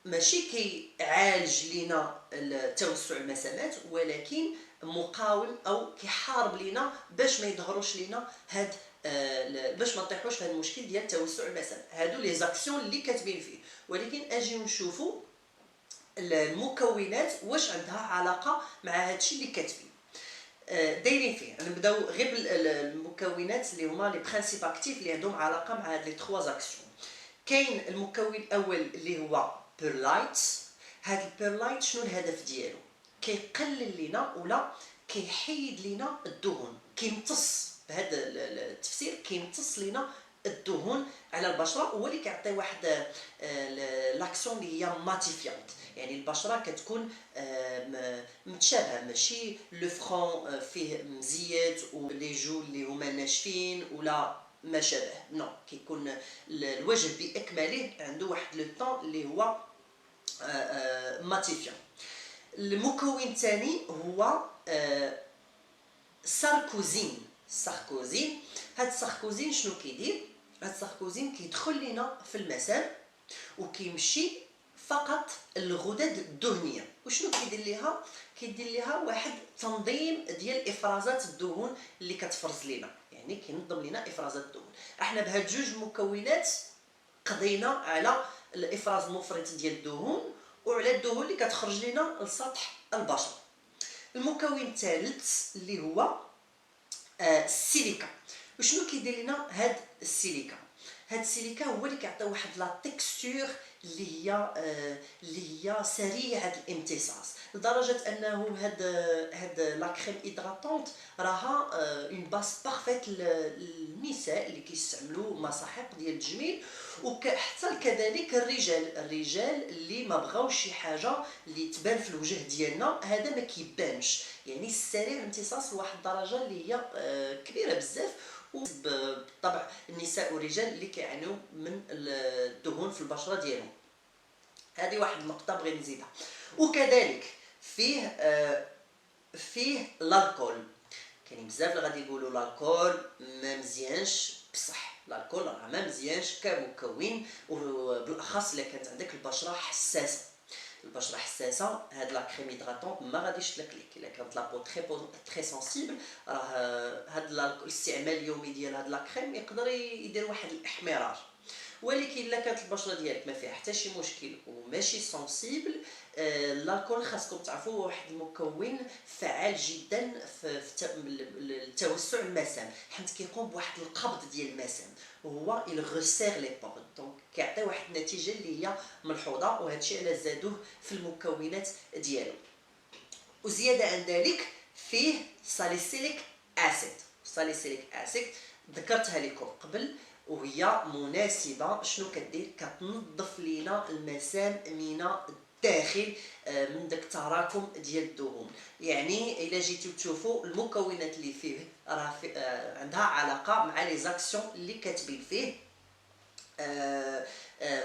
ماشي كيعالج لينا توسع المسامات، ولكن مقاوم او كيحارب لينا باش ما يظهروش لينا هاد باش ما نطيحوش في هذا المشكل ديال توسع المسام. هادو لي زاكسيون اللي كاتبين فيه، ولكن اجيو نشوفوا المكونات واش عندها علاقه مع هادشي اللي كاتبين دايرين فيه. نبداو غير بالمكونات اللي هما لي برينسيپ اكتيف اللي عندهم علاقه مع هاد لي 3 زاكسيون. كاين المكون الاول اللي هو بيرلايت. هاد البيرلايت شنو الهدف ديالو؟ كيقلل لينا ولا كيحيد لينا الدهون، كيمتص بهذا التفسير كيمتص لينا الدهون على البشره، هو اللي كيعطي واحد لاكسيون اللي هي ماتيفيانت، يعني البشره كتكون متشابهه، ماشي لو فرون فيه مزيات ولي جو اللي هما ناشفين ولا ما شابه، نو كيكون الوجه باكمله عنده واحد لو طون اللي هو ماتيفيان. المكون الثاني هو ساركوزين. هاد الساركوزين شنو كيدير؟ هاد الساركوزين كيدخل لينا في المسام وكيمشي فقط الغدد الدهنيه. وشنو كيدير ليها؟ كيدير ليها واحد تنظيم ديال افرازات الدهون اللي كتفرز لينا، يعني كينظم لينا افرازات الدهون. احنا بهاد جوج مكونات قضينا على الافراز المفرط ديال الدهون وعلى الدهون اللي كتخرج لينا لسطح البشره. المكون الثالث اللي هو السيليكا. وشنو كيدير لنا هاد السيليكا؟ هاد السيليكا هو اللي كيعطي واحد لا تكستور اللي هي سريعه الامتصاص، لدرجه انه هاد لا كريم هيدراتونط راها اون باس بارفيت للنساء اللي كيستعملوا مصاحب ديال التجميل، وحتى كذلك الرجال اللي ما بغاوش شي حاجه اللي تبان في الوجه ديالنا، هذا ما كيبانش، يعني سريع الامتصاص لواحد الدرجه اللي هي كبيره بزاف. وبالطبع النساء والرجال اللي كيعانيو من الدهون في البشره ديالهم، هذه واحد النقطه بغيت نزيدها. وكذلك فيه الكحول. كاين بزاف اللي غادي يقولوا الكحول ما مزيانش، بصح الكحول راه ما مزيانش كمكون، وبالاخص الا كانت عندك البشره حساسه. البشره حساسه هاد لا كريم هيدراتونط ما غاديش تلكليك. الا كانت لابو تري سونسيبل راه هاد الاستعمال اليومي ديال هاد لا كريم يقدر يدير واحد الاحمرار. ولكن الا كانت البشره ديالك ما فيها حتى شي مشكل وماشي سونسيبل، الكحول خاصكم تعرفوا واحد المكون فعال جدا في توسع المسام، حيت كيقوم بواحد القبض ديال المسام، وهو يغسير لي بور، دونك كيعطي واحد النتيجه اللي هي ملحوظه، وهذا الشيء علاش زادوه في المكونات ديالو. وزياده عن ذلك فيه ساليسيليك اسيد ذكرتها لكم قبل، وهي مناسبه. شنو كدير؟ كتنظف لينا المسام من الداخل من داك التراكم ديال الدهون. يعني الا جيتو تشوفوا المكونات اللي فيه راه عندها علاقه مع لي زاكسيون اللي كاتبين فيه.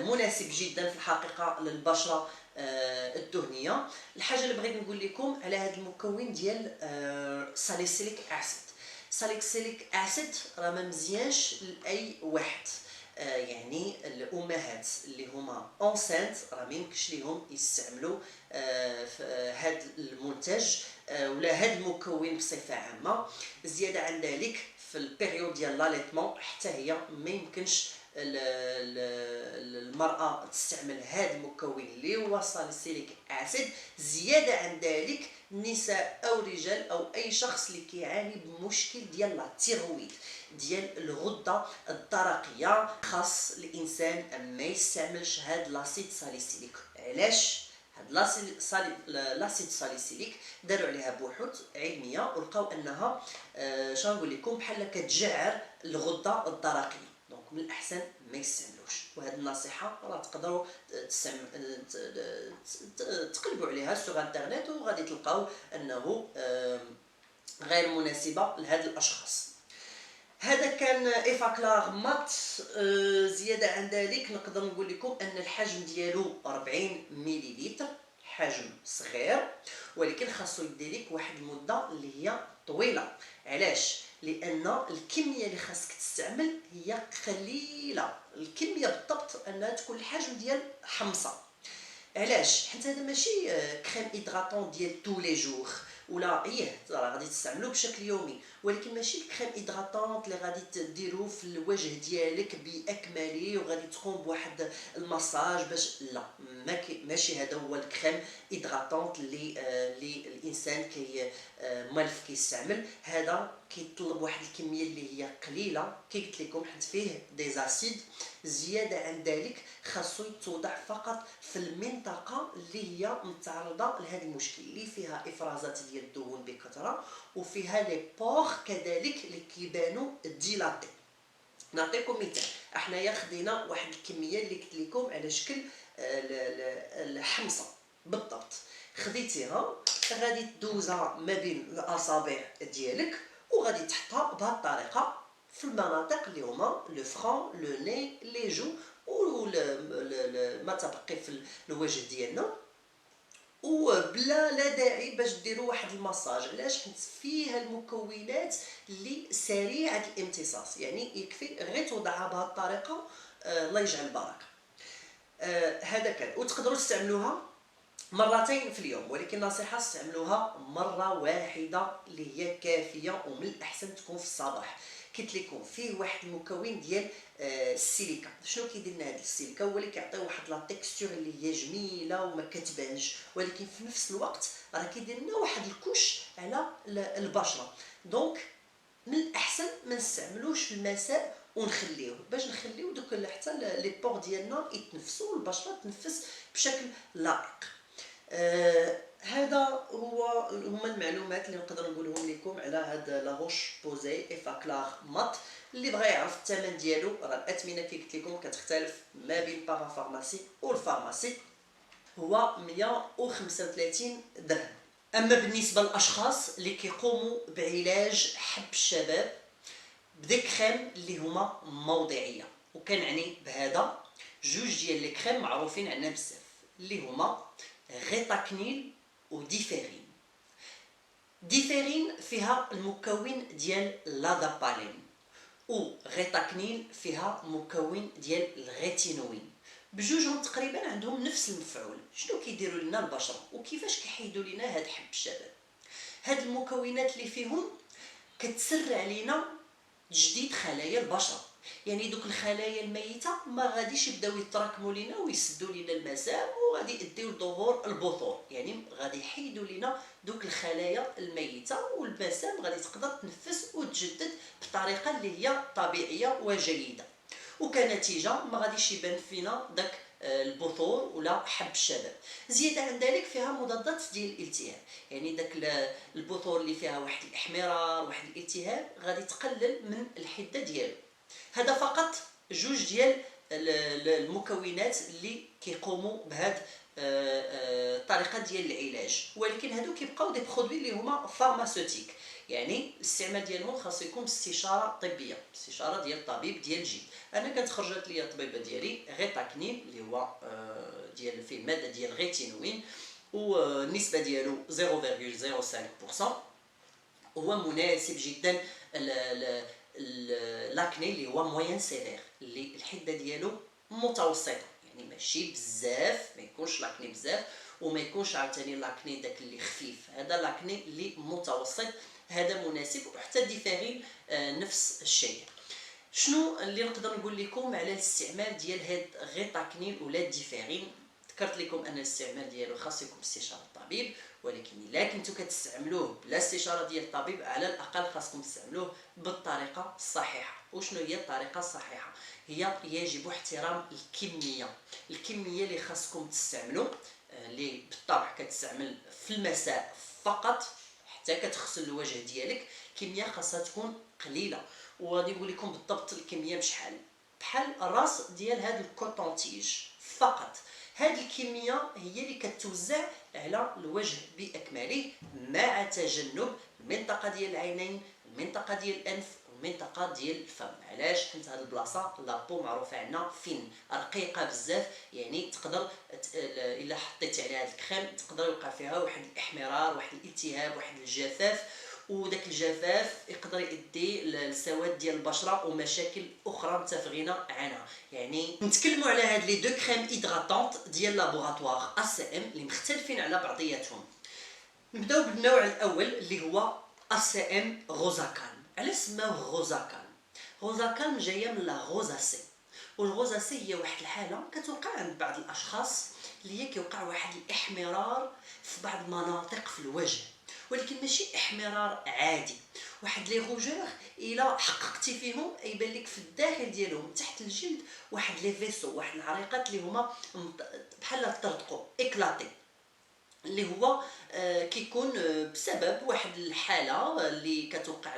مناسب جدا في الحقيقه للبشره الدهنيه. الحاجه اللي بغيت نقول لكم على هذا المكون ديال ساليسيليك اسيد. ساليسيليك اسيد راه ما مزيانش لاي واحد، يعني الامهات اللي هما اونسانت راه ما يمكنش ليهم يستعملوا هذا المنتج ولا هذا المكون بصفه عامه. زياده عن ذلك في البيريود ديال لاليتمون حتى هي ما يمكنش المرأة تستعمل هذا المكون اللي هو ساليسيليك اسيد. زيادة عن ذلك النساء او الرجال او اي شخص اللي كيعاني بمشكل ديال لا تيرويد ديال الغدة الدرقية، خاص الانسان ما يستعملش هذا لاسيد ساليسيليك. علاش؟ هاد لاسيد ساليسيليك داروا عليها بحوث علميه ولقاو انها شنو نقول لكم بحال كتجعر الغده الدرقيه، دونك من الاحسن ما يستعملوش. وهذه النصيحه راه تقدروا تقلبوا عليها سوغ انترنت وغادي تلقاو انه غير مناسبه لهاد الاشخاص. هذا كان ايفاكلار مات. زياده عن ذلك نقدر نقول لكم ان الحجم ديالو 40 مليلتر، حجم صغير، ولكن خاصو يديلك واحد المده اللي هي طويله. علاش؟ لان الكميه اللي خاصك تستعمل هي قليله، الكميه بالضبط انها تكون الحجم ديال حمصه. علاش؟ حيت هذا ماشي كريم هيدراتون ديال تو لي جور، ولا راه غادي تستعملوه بشكل يومي، ولكن ماشي الكريم هيدراتون اللي غادي ديروه في الوجه ديالك باكمله وغادي تقوم بواحد المساج باش لا، ماشي هذا هو الكريم هيدراتون اللي الانسان مالف كيستعمل. هذا كيطلب واحد الكميه اللي هي قليله كي قلت لكم حيت فيه دي زاسيد. زياده عن ذلك خاصو يتوضع فقط في المنطقه اللي هي متعرضه لهذا المشكل، اللي فيها افرازات ديال الدهون بكثره وفيها لي بور كذلك اللي كيبانوا ديلاتي. نعطيكم مثال، احنايا خدينا واحد الكميه اللي قلت لكم على شكل الحمصه بالضبط، خديتيها غادي تدوزها ما بين الاصابع ديالك وغادي تحطها بهذه الطريقه في المناطق اللي هما لو فرون لو ني لي جو ما تبقي في الوجه ديالنا، وبلا لا داعي باش ديروا واحد المساج. علاش؟ حيت فيها المكونات اللي سريعه الامتصاص، يعني يكفي غير توضعها بهذه الطريقه. الله يجعل البركه. هذا كان، وتقدروا تستعملوها مرتين في اليوم، ولكن نصيحه استعملوها مره واحده اللي هي كافيه، ومن الاحسن تكون في الصباح. قلت لكم فيه واحد المكون ديال السيليكا. شنو كيدير لنا هذا السيليكا؟ هو اللي كيعطي واحد لا تيكستور اللي هي جميله وما كتبانش، ولكن في نفس الوقت راه كيدير لنا واحد الكوش على البشره. دونك من الاحسن ما نستعملوش في المساء ونخليوه باش نخليو دوك حتى لي بور ديالنا يتنفسوا والبشره تنفس بشكل لائق. هذا هما المعلومات اللي نقدر نقولهم لكم على هذا لا روش بوزي ايفاكلار مات. اللي بغى يعرف الثمن ديالو راه الاثمنه كي قلت لكم كتختلف ما بين بارافارماسي والفارماسي، هو 135 درهم. اما بالنسبه للاشخاص اللي كيقوموا بعلاج حب الشباب بدي كريم اللي هما موضعيه، وكنعني بهذا جوج ديال لي كريم معروفين عندنا بزاف اللي هما غيتاكنيل وديفيرين. ديفيرين فيها المكون ديال لادابالين، و غيتاكنيل فيها مكون ديال الغيتينوين. بجوجهم تقريبا عندهم نفس المفعول. شنو كيديروا لنا البشره وكيفاش كيحيدوا لنا هاد حب الشباب؟ هاد المكونات اللي فيهم كتسرع لينا تجديد خلايا البشره، يعني دوك الخلايا الميته ما غاديش يبداو يتراكموا لينا ويسدوا لينا المسام وغادي يديو لظهور البثور، يعني غادي يحيدوا لينا دوك الخلايا الميته والمسام غادي تقدر تنفس وتجدد بطريقه اللي هي طبيعيه وجيده، وكنتيجه ما غاديش يبان فينا داك البثور ولا حب الشباب. زياده عن ذلك فيها مضادات ديال الالتهاب، يعني داك البثور اللي فيها واحد الاحمرار واحد الالتهاب غادي تقلل من الحده ديالو. هذا فقط جوج ديال المكونات اللي كيقوموا بهذه الطريقه ديال العلاج، ولكن هادو كيبقاو دي برودوي اللي هما فارماسيوتيك. يعني الاستعمال ديالهم خاص يكون باستشاره طبيه، استشاره ديال الطبيب ديال الجلد. انا كانت خرجت لي الطبيبه ديالي غيتاكنين اللي هو ديال فيه ماده ديال غيتينوين، والنسبه ديالو 0.05%. هو مناسب جدا لاكني اللي هو موين سيفير، اللي الحده ديالو متوسطه، يعني ماشي بزاف، ما يكونش لاكني بزاف وما يكونش عاوتاني لاكني داك اللي خفيف. هذا لاكني اللي متوسط هذا مناسب. وحتى ديفيرين نفس الشيء. شنو اللي نقدر نقول لكم على الاستعمال ديال هاد غيتاكنين ولا ديفيرين؟ ذكرت لكم ان الاستعمال ديالو خاص يكون باستشاره الطبيب، ولكن الا كنتو كتستعملوه بلا استشاره ديال الطبيب على الاقل خاصكم تستعملوه بالطريقه الصحيحه. وشنو هي الطريقه الصحيحه؟ هي يجب احترام الكميه. الكميه اللي خاصكم تستعملوا اللي بالطبع كتستعمل في المساء فقط حتى كتغسل الوجه ديالك، كميه خاصها تكون قليله. وغادي نقول لكم بالضبط الكميه بشحال، بحال الراس ديال هذا الكوطونتيج فقط. هذه الكميه هي اللي كتوزع على الوجه باكمله، مع تجنب المنطقه ديال العينين، المنطقه ديال الانف، المنطقه ديال الفم. علاش؟ حيت هذه البلاصه لابو معروفه عندنا فين رقيقه بزاف، يعني تقدر الا حطيتي عليها هذا الكريم تقدر يوقع فيها واحد الاحمرار، واحد الالتهاب، واحد الجفاف، وداك الجفاف يقدر يؤدي للسواد ديال البشره ومشاكل اخرى متفغينا عنها. يعني نتكلموا على هاد لي دو كريم هيدراتونط ديال لابوغاتوار ACM اللي مختلفين على بعضياتهم. نبداو بالنوع الاول اللي هو ACM روزاكان. علاش سماوه روزاكان؟ روزاكان جايه من لا روزاسي، والغوزاسي هي واحد الحاله كتوقع عند بعض الاشخاص اللي هي كيوقع واحد الاحمرار في بعض المناطق في الوجه، ولكن ماشي احمرار عادي، واحد لي روجور الا حققتي فيهم يبان لك في الداخل ديالهم تحت الجلد واحد لي فيسو، واحد العريقات اللي هما بحال ترتقوا اكلاتي، اللي هو كيكون بسبب واحد الحاله اللي كتوقع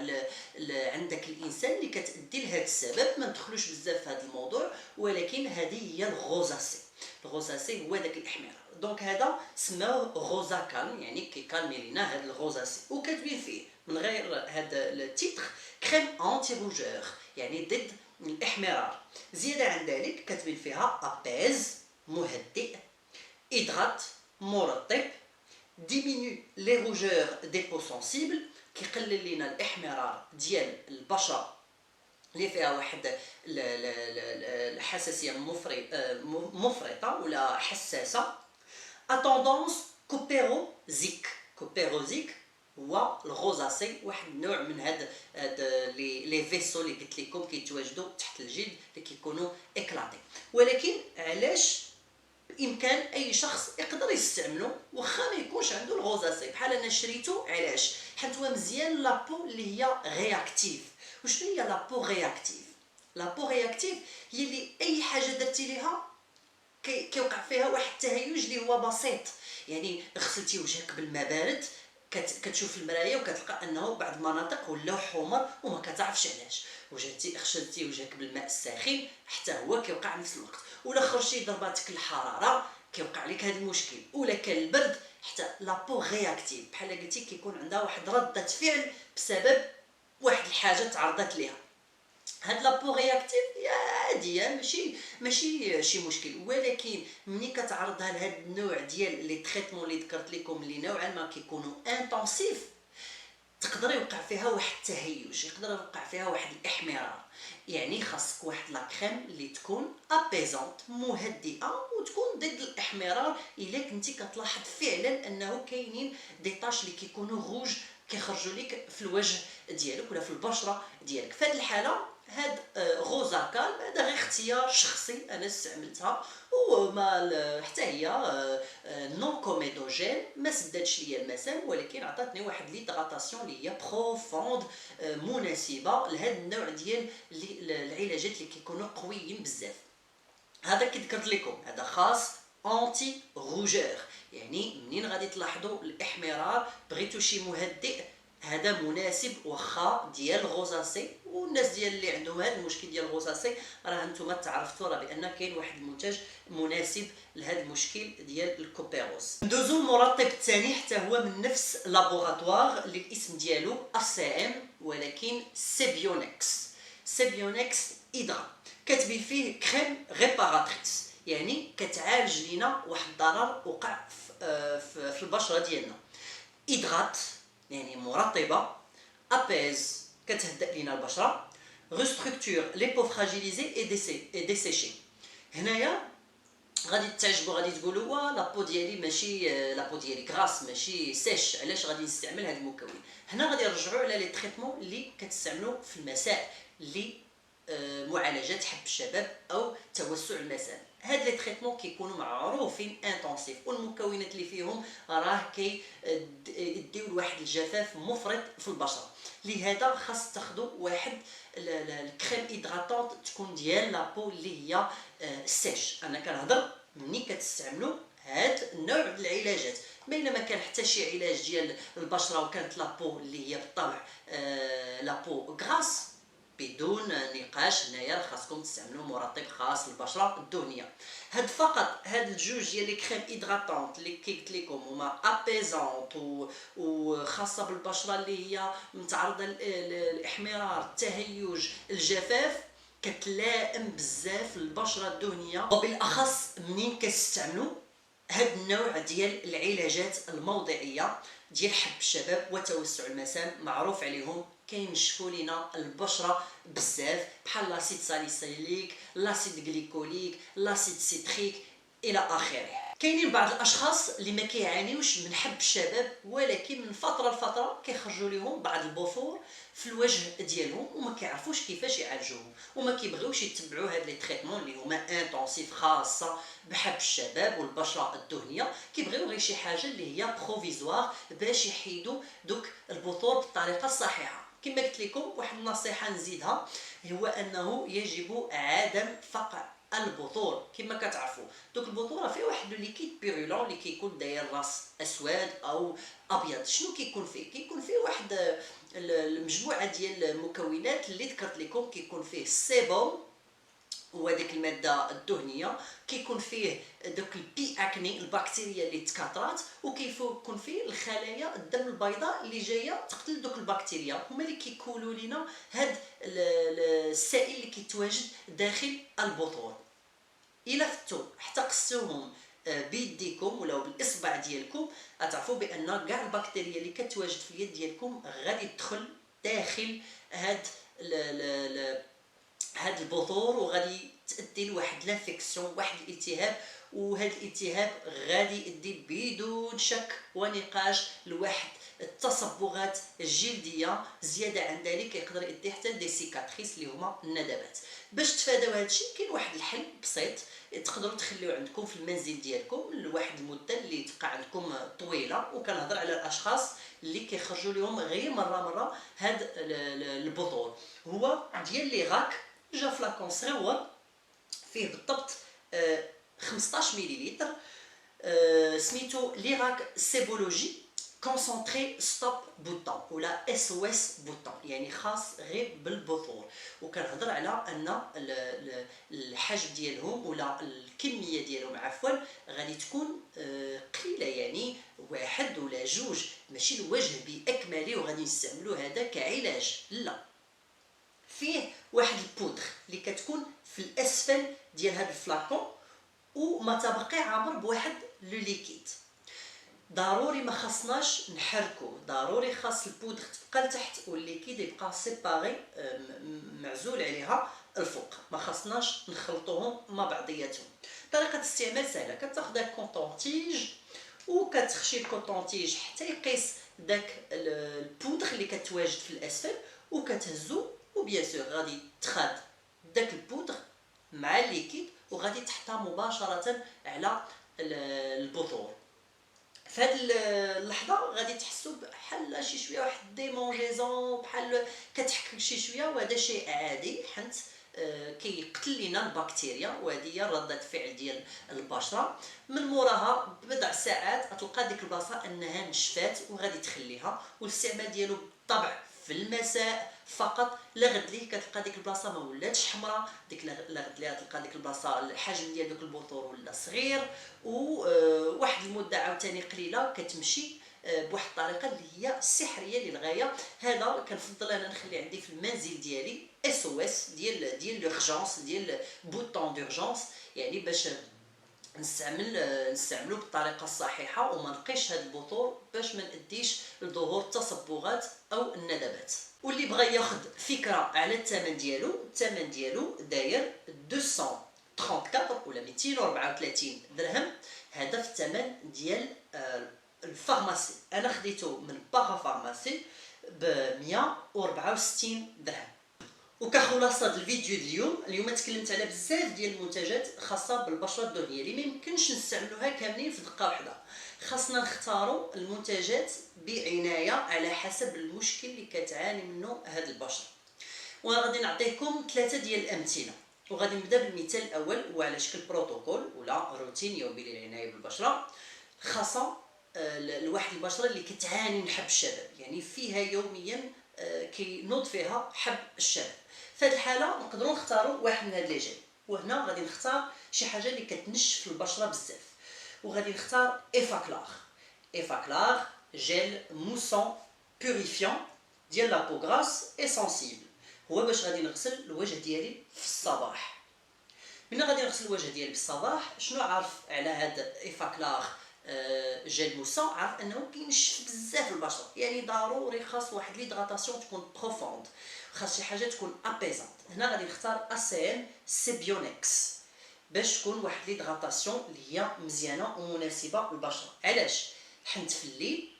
عندك الانسان اللي كتادي لهذا السبب. ما ندخلوش بزاف في هذا الموضوع، ولكن هذه هي الغوزاسي. الغوزاسي هو داك الاحمرار. دونك هذا سماوه غوزاكان، يعني كيكالمي لينا هذا الغوزاسي. وكاتبين فيه من غير هذا التيتر كريم انتي روجور، يعني ضد الاحمرار. زياده عن ذلك كاتبين فيها ابيز مهدئ، إدغات مرطب، ديمينو لي روجور دي بو سونسيبل، كيقلل لينا الاحمرار ديال البشره اللي فيها واحد الحساسيه مفرطه ولا حساسه. اتوندونس كوبيروزيك. كوبيروزيك هو الغوزاسي، واحد النوع من هاد لي فيسو اللي قلت لكم كيتواجدوا تحت الجلد اللي كيكونوا اكلاتي. ولكن علاش بامكان اي شخص يقدر يستعمله واخا ما يكونش عنده الغوزاسي؟ بحال انا شريته علاش؟ حيت هو مزيان لابو اللي هي رياكتيف. وشنو هي لابو رياكتيف؟ لابو رياكتيف هي اللي اي حاجه درتي ليها كيوقع فيها واحد التهيج اللي هو بسيط. يعني غسلتي وجهك بالماء بارد، كتشوف المرايه وكتلقى انه بعض المناطق ولاو حمر وما كتعرفش علاش. غسلتي وجهك بالماء الساخن حتى هو كيوقع نفس الوقت. ولا خرجتي ضرباتك الحراره كيوقع لك هذا المشكل. ولا كان البرد حتى لابو رياكتيف بحال قلتي كيكون عندها واحد رده فعل بسبب واحد الحاجه تعرضت ليها. هاد لابو رياكتيف هي عاديه، ماشي شي مشكل. ولكن ملي كتعرضها لهاد النوع ديال لي تريتمون اللي ذكرت لكم اللي نوعا ما كيكونوا انتنسيف، تقدر يوقع فيها واحد التهيج، يقدر يوقع فيها واحد الاحمرار. يعني خاصك واحد لا كريم اللي تكون ابيزونت مهدئه وتكون ضد الاحمرار. الا كنتي كتلاحظ فعلا انه كاينين دي طاش اللي كيكونوا روج كيخرجوا لك في الوجه ديالك ولا في البشره ديالك، في هذه الحاله هاد غوزاكان هذا غير اختيار شخصي انا استعملتها وما حتى هي نون كوميدوجين، ما سداتش ليا المسام، ولكن عطاتني واحد ليدغاتاسيون اللي هي بروفوند مناسبه لهذا النوع ديال العلاجات اللي كيكونوا قويين بزاف. هذا كي ذكرت لكم هذا خاص انتي روجور، يعني منين غادي تلاحظوا الاحمرار بغيتو شي مهدئ هذا مناسب واخا ديال الغوزاسي، والناس ديال اللي عندهم هذا المشكل ديال الغوزاسي راه نتوما تعرفتوا راه بان كاين واحد المنتج مناسب لهذا المشكل ديال الكوبيروز. ندوزو المرطب الثاني حتى هو من نفس لابوغاتوار اللي الاسم ديالو ACM ولكن سيبيونكس. سيبيونكس إدرا كاتبين فيه كريم ريباراتريس، يعني كتعالج لينا واحد الضرر وقع في البشره ديالنا. إدغات يعني مرطبه، ابيز كتهدأ لينا البشره، ريستركتور لي بو فراجيليزي اي ديسيشي. هنايا غادي تعجبوا، غادي تقولوا وا لابو ديالي ماشي لابو ديالي كراس ماشي سيش، علاش غادي نستعمل هذا المكون؟ هنا غادي نرجعوا على لي تريتمون اللي كتستعملوا في المساء لمعالجه حب الشباب او توسع المسام. هاد لي تريتمون كيكونوا معروفين انتونسيف، والمكونات اللي فيهم راه يديو لواحد الجفاف مفرط في البشره. لهذا خاص تاخذوا واحد الكريم هيدراتونط تكون ديال لابو اللي هي سيش. انا كنهضر ملي كتستعملوا هاد النوع من العلاجات، ما الا ما كان حتى شي علاج ديال البشره وكانت لابو اللي هي بالطبع لابو غراس بدون نقاش، هنايا خاصكم تستعملوا مرطب خاص للبشره الدهنيه. هاد فقط هاد الجوج ديال لي كريم هيدراتونط اللي قلت لكم هما ابيزونط وخاصه بالبشره اللي هي متعرضه للاحمرار، التهيج، الجفاف، كتلائم بزاف البشره الدهنيه، وبالاخص منين كتستعملوا هاد النوع ديال العلاجات الموضعيه ديال حب الشباب وتوسع المسام. معروف عليهم كينشفوا لينا البشره بزاف، بحال لاسيد ساليسيليك، لاسيد غليكوليك، لاسيد سيتريك الى اخره. كاينين بعض الاشخاص اللي ما كيعانيوش من حب الشباب، ولكن من فتره لفتره كيخرجوا لهم بعض البثور في الوجه ديالهم وما كيعرفوش كيفاش يعالجوهم، وما كيبغيوش يتبعوا هاد لي تريتمون اللي هما انتونسيف خاصه بحب الشباب والبشره الدهنيه. كيبغيو غير شي حاجه اللي هي بروفيزوار باش يحيدوا دوك البثور بالطريقه الصحيحه. كما قلت لكم واحد النصيحه نزيدها، هو انه يجب عدم فقع البثور. كما كتعرفوا دوك البثور فيه واحد ليكيد بيرولون اللي كيكون داير راس اسود او ابيض. شنو كيكون فيه؟ كيكون فيه واحد المجموعه ديال المكونات اللي ذكرت لكم. كيكون فيه السيبوم وهذيك الماده الدهنيه، كيكون فيه دوك البي اكني البكتيريا اللي تكاثرات، وكيكون فيه الخلايا الدم البيضاء اللي جايه تقتل دوك البكتيريا. هما اللي كيكولوا لينا هاد السائل اللي كيتواجد داخل البطور. الا فتو حتى قصوهم بيديكم ولا بالاصبع ديالكم، غتعرفوا بان كاع البكتيريا اللي كتواجد في اليد ديالكم غادي تدخل داخل هاد البثور، وغادي تؤدي لواحد لانفيكسيون، واحد الالتهاب، وهذا الالتهاب غادي يؤدي بدون شك ونقاش لواحد التصبغات الجلديه. زياده عن ذلك يقدر يؤدي حتى دي سيكاتريس اللي هما الندبات. باش تفاداو هذا الشيء كاين واحد الحل بسيط تقدروا تخليوه عندكم في المنزل ديالكم لواحد المده اللي تبقى عندكم طويله. وكنهضر على الاشخاص اللي كيخرجوا لهم غير مره هاد البثور. هو ديال لي غاك، جا فلاكون صغيور فيه بالضبط 15 مليلتر، سميتو ليراك سيبولوجي كونسونطري ستوب بوطون ولا اس او اس بوطون، يعني خاص غير بالبثور. وكنهضر على ان الحجم ديالهم ولا الكميه ديالهم عفوا غادي تكون قليله، يعني واحد ولا جوج، ماشي الوجه باكمله وغادي نستعملوا هذا كعلاج، لا. فيه واحد البودر اللي كتكون في الاسفل ديال هذا الفلاكون وما تبقى عامر بواحد لو ليكيد. ضروري ما خصناش نحركو، ضروري خاص البودر تبقى لتحت والليكيد يبقى سيباري معزول عليها الفوق، ما خصناش نخلطوهم مع بعضياتهم. طريقه استعمال سهله، كتاخذ كوطونتيج وكتخشي الكوطونتيج حتى يقيس داك البودر اللي كتواجد في الاسفل وكتهزو، وبيان سور غادي تخاد داك البودر مع الليكيد وغادي تحطها مباشره على البثور. في هذه اللحظه غادي تحسوا بحال شي شويه واحد ديمونجيزون، بحال كتحك شي شويه، وهذا شيء عادي حيت كيقتل لنا البكتيريا، وهذه هي ردة فعل ديال البشره. من موراها بضع ساعات تلقى ديك البلاصه انها نشفات وغادي تخليها، والاستعمال ديالو بالطبع في المساء فقط. لا غد ليه كتلقى ديك البلاصه ما ولاتش حمراء، لا غد ليه تلقى ديك البلاصه الحجم ديال دوك البثور ولا صغير، وواحد المده عاوتاني قليله كتمشي بواحد الطريقه اللي هي سحريه للغايه. هذا كنفضل انا نخلي عندي في المنزل ديالي اس او اس ديال لورجونس، ديال بوطون دورجونس، يعني باش نستعملو بالطريقه الصحيحه وما نقيش هاد البثور باش ما ناديش لظهور التصبغات او الندبات. واللي بغى ياخذ فكره على الثمن ديالو داير 234 ولا 234 درهم. هذا في الثمن ديال الفارماسي. انا خديته من باغا فارماسي ب 164 درهم. وكخلاصه الفيديو اليوم تكلمت على بزاف ديال المنتجات خاصه بالبشره الدهنيه اللي ما يمكنش نستعملوها كاملين في دقه واحده. خاصنا نختاروا المنتجات بعنايه على حسب المشكل اللي كتعاني منه هذه البشره. وانا غادي نعطيكم 3 ديال الامثله، وغادي نبدا بالمثال الاول وعلى شكل بروتوكول ولا روتين يومي للعنايه بالبشره خاصه لواحد البشره اللي كتعاني من حب الشباب، يعني فيها يوميا كينوض فيها حب الشباب. في هذه الحاله نقدروا نختاروا واحد من هاد لي جيل، وهنا غادي نختار شي حاجه اللي كتنشف البشره بزاف، وغادي نختار ايفاكلار جيل موسون بوريفيون ديال لا بو غراس اي سنسيبل. هو باش غادي نغسل الوجه ديالي في الصباح. من غادي نغسل الوجه ديالي بالصباح شنو عارف على هاد ايفاكلار جيل موسون؟ عارف انه كينشف بزاف البشره، يعني ضروري خاص واحد ليدغاتاسيون تكون بروفوند، خاص شي حاجه تكون ابيزانت. هنا غادي نختار اسين سيبيونكس باش تكون واحد ليدغاتاسيون اللي هي مزيانه ومناسبه للبشره. علاش؟ حنت في الليل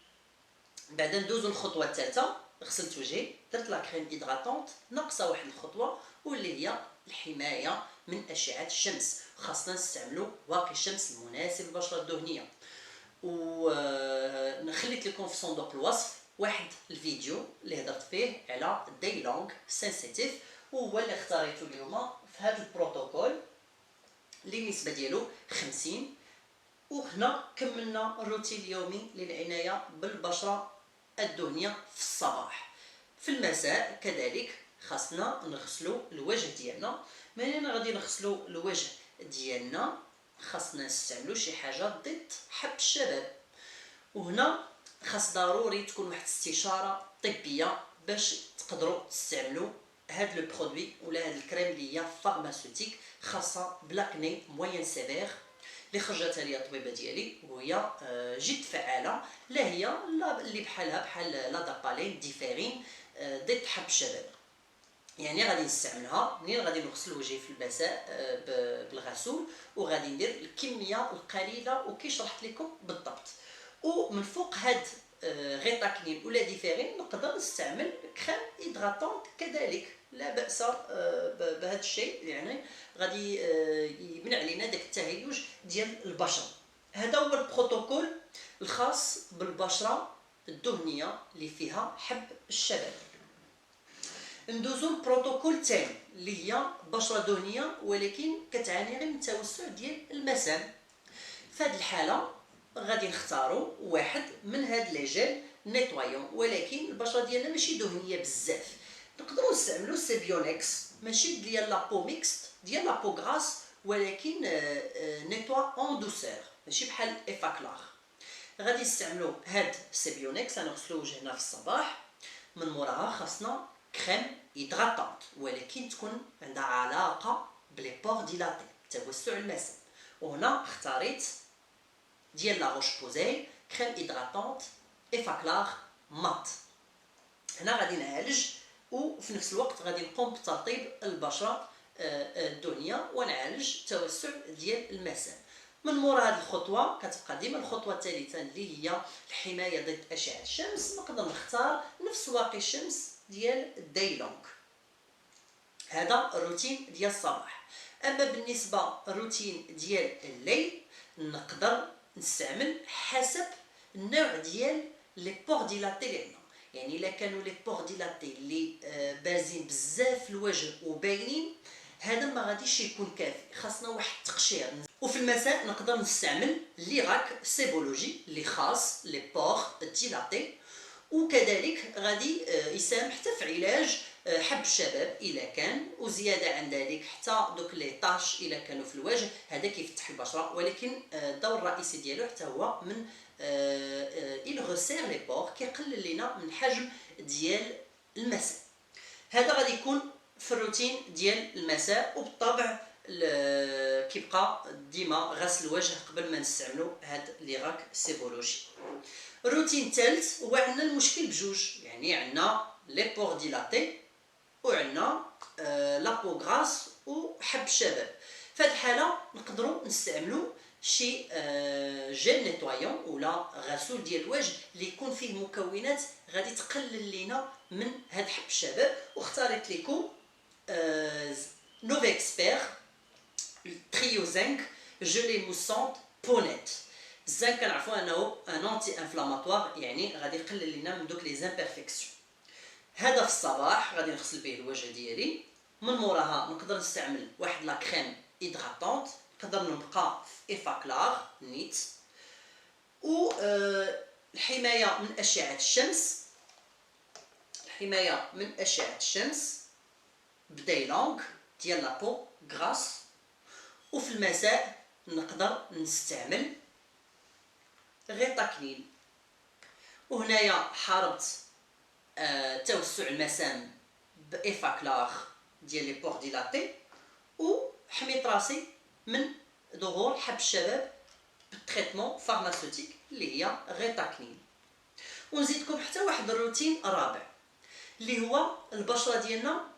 بعد ندوزو الخطوه الثالثه، غسلت وجهي درت لا كريم هيدراتونت، ناقصه واحد الخطوه واللي هي الحمايه من اشعه الشمس. خاصنا نستعملوا واقي الشمس المناسب للبشره الدهنيه. ونخليت لكم في صندوق الوصف واحد الفيديو اللي هضرت فيه على داي لونغ سنسيتيف، وهو اللي اختاريته اليوم في هذا البروتوكول اللي النسبه ديالو 50. وهنا كملنا الروتين اليومي للعنايه بالبشره الدهنيه في الصباح. في المساء كذلك خاصنا نغسلوا الوجه ديالنا. منين غادي نغسلوا الوجه ديالنا خاصنا نستعملوا شي حاجه ضد حب الشباب، وهنا خاص ضروري تكون واحد الاستشاره طبيه باش تقدروا تستعملوا هاد لو برودوي ولا هاد الكريم اللي هي فارماسيوتيك خاصه بلاكني موين سيفير اللي خرجتها ليا الطبيبه ديالي، وهي جد فعاله. لا هي اللي بحال لا دابالين ديفيرين ضد حب الشباب. يعني غادي نستعملها منين غادي نغسل وجهي في المساء بالغسول، وغادي ندير الكميه القليله وكي شرحت لكم بالضبط. ومن فوق هاد غيتاكنين ولا ديفيرين نقدر نستعمل كريم هيدراتونت كذلك، لا باس بهذا الشيء، يعني غادي يمنع علينا داك التهيج ديال البشره. هذا هو البروتوكول الخاص بالبشره الدهنيه اللي فيها حب الشباب. ندوزو البروتوكول الثاني اللي هي بشره دهنيه ولكن كتعاني غير من توسع ديال المسام. في هذه الحاله غادي نختاروا واحد من هاد لي جيل نيتوايون، ولكن البشره ديالنا ماشي دهنيه بزاف، نقدروا نستعملوا سيبيونكس ماشي ديال لا بو ميكست ديال لا بو غراس، ولكن نيتوا اون دوسور ماشي بحال ايفاكلار. غادي نستعملوا هاد سيبيونكس غنغسلوا وجهنا في الصباح. من موراها خاصنا كريم هيدراتونت ولكن تكون عندها علاقه بلي بور ديلاتي توسع المسام. وهنا اختاريت ديال لا روش بوزي كريم هيدراتونت ايفاكلار مات. هنا غادي نعالج وفي نفس الوقت غادي نقوم بترطيب البشره الدهنيه ونعالج التوسع ديال المسام. من مورا هذه الخطوه كتبقى ديما الخطوه الثالثه اللي هي الحمايه ضد اشعه الشمس. نقدر نختار نفس واقي الشمس ديال الداي لونغ. هذا الروتين ديال الصباح. اما بالنسبه الروتين ديال الليل نقدر نستعمل حسب النوع ديال لي بور ديلاتي اللي عندنا. يعني الا كانوا لي بور ديلاتي اللي بازين بزاف في الوجه وباينين هذا ما غاديش يكون كافي، خاصنا واحد التقشير. وفي المساء نقدر نستعمل ليراك سيبولوجي اللي خاص لي بور ديلاتي، وكذلك غادي يساهم حتى في علاج حب الشباب الا كان، وزياده عن ذلك حتى دوك لي طاش الا كانوا في الوجه، هذا كيفتح البشره. ولكن الدور الرئيسي ديالو حتى هو من il resserre les pores، كيقلل لنا من حجم ديال المسام. هذا غادي يكون في الروتين ديال المساء، وبالطبع كيبقى ديما غسل الوجه قبل ما نستعملوا هاد ليراك سيبولوجي. الروتين الثالث هو عندنا المشكل بجوج، يعني عندنا لي بور ديلاتي وعندنا لابو غراس وحب الشباب. في هذه الحاله نقدروا نستعملوا شي جيل نيتوايون ولا غسول ديال الوجه اللي يكون فيه مكونات غادي تقلل لنا من هاد حب الشباب. واختاريت لكم نوفي اكسبير تريو زنك جولي موسونت بونيت. الزنك كنعرفوا انه ان انتي انفلاماتوار، يعني غادي يقلل لنا من دوك لي زامبيرفيكسيون. هذا في الصباح غادي نغسل به الوجه ديالي. من موراها نقدر نستعمل واحد لا كريم هيدراتونت، نقدر نبقى في ايفاكلار نيت. و الحمايه من اشعه الشمس، الحمايه من اشعه الشمس بداي لونغ ديال لابو غراس. وفي المساء نقدر نستعمل غيتاكنيل. وهنايا حاربت توسع المسام بإيفاكلار ديال لي بور ديلاتي، وحميت راسي من ظهور حب الشباب بالتريتمون فارماسيوتيك اللي هي غيتاكنيل. ونزيدكم حتى واحد الروتين رابع اللي هو البشره ديالنا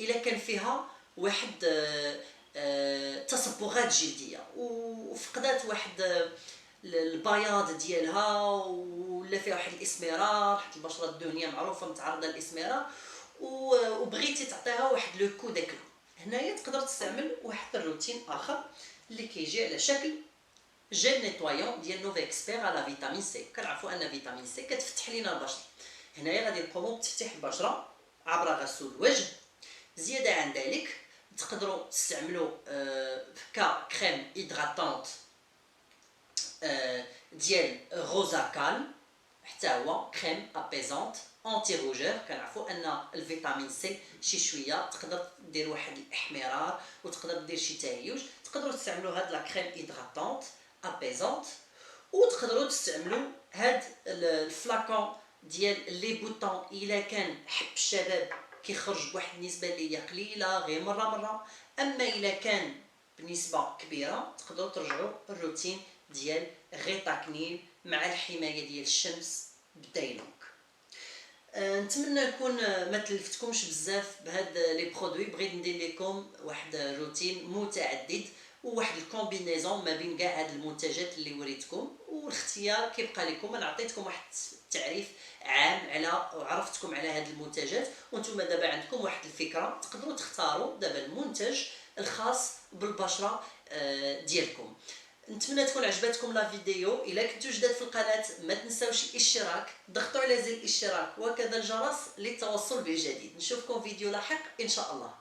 الا كان فيها واحد تصبغات جلديه وفقدات واحد البياض ديالها ولا فيها واحد الاسمرار، حيت البشره الدهنيه معروفه متعرضه للاسمرار، وبغيتي تعطيها واحد لو كو ديكلو، هنايا تقدر تستعمل واحد الروتين اخر اللي كيجي على شكل جيل نيتوايون ديال نوفي اكسبير على فيتامين سي. كنعرفوا ان فيتامين سي كتفتح لينا البشره. هنايا غادي نقوموا بتفتيح البشره عبر غسول الوجه. زياده عن ذلك تقدروا تستعملوا كريم هيدراتونت ديال روزا كالم، حتى هو كريم ابيزونت انتي روجور. كنعرفوا ان الفيتامين سي شي شويه تقدر دير واحد الاحمرار وتقدر دير شي تهيج. تقدروا تستعملوا هاد لا كريم هيدراتونت ابيزونت، وتقدروا تستعملوا هاد الفلاكون ديال لي بوطون الا كان حب الشباب كيخرج بواحد النسبه اللي هي قليله غير مره. اما الا كان بنسبه كبيره تقدروا ترجعوا الروتين ديال غيتاكنيل مع الحمايه ديال الشمس بدايلونك. نتمنى نكون ما تلفتكمش بزاف بهاد لي برودوي. بغيت ندير لكم واحد روتين متعدد وواحد الكومبينيزون ما بين كاع هاد المنتجات اللي وريتكم، والاختيار كيبقى لكم. انا عطيتكم واحد التعريف عام على وعرفتكم على هاد المنتجات، وانتم دابا عندكم واحد الفكره تقدروا تختاروا دابا المنتج الخاص بالبشره ديالكم. نتمنى تكون عجبتكم لا فيديو. الا كنتو جداد في القناه ما تنساوش الاشتراك، ضغطوا على زر الاشتراك وكذا الجرس للتوصل بالجديد. نشوفكم فيديو لاحق ان شاء الله.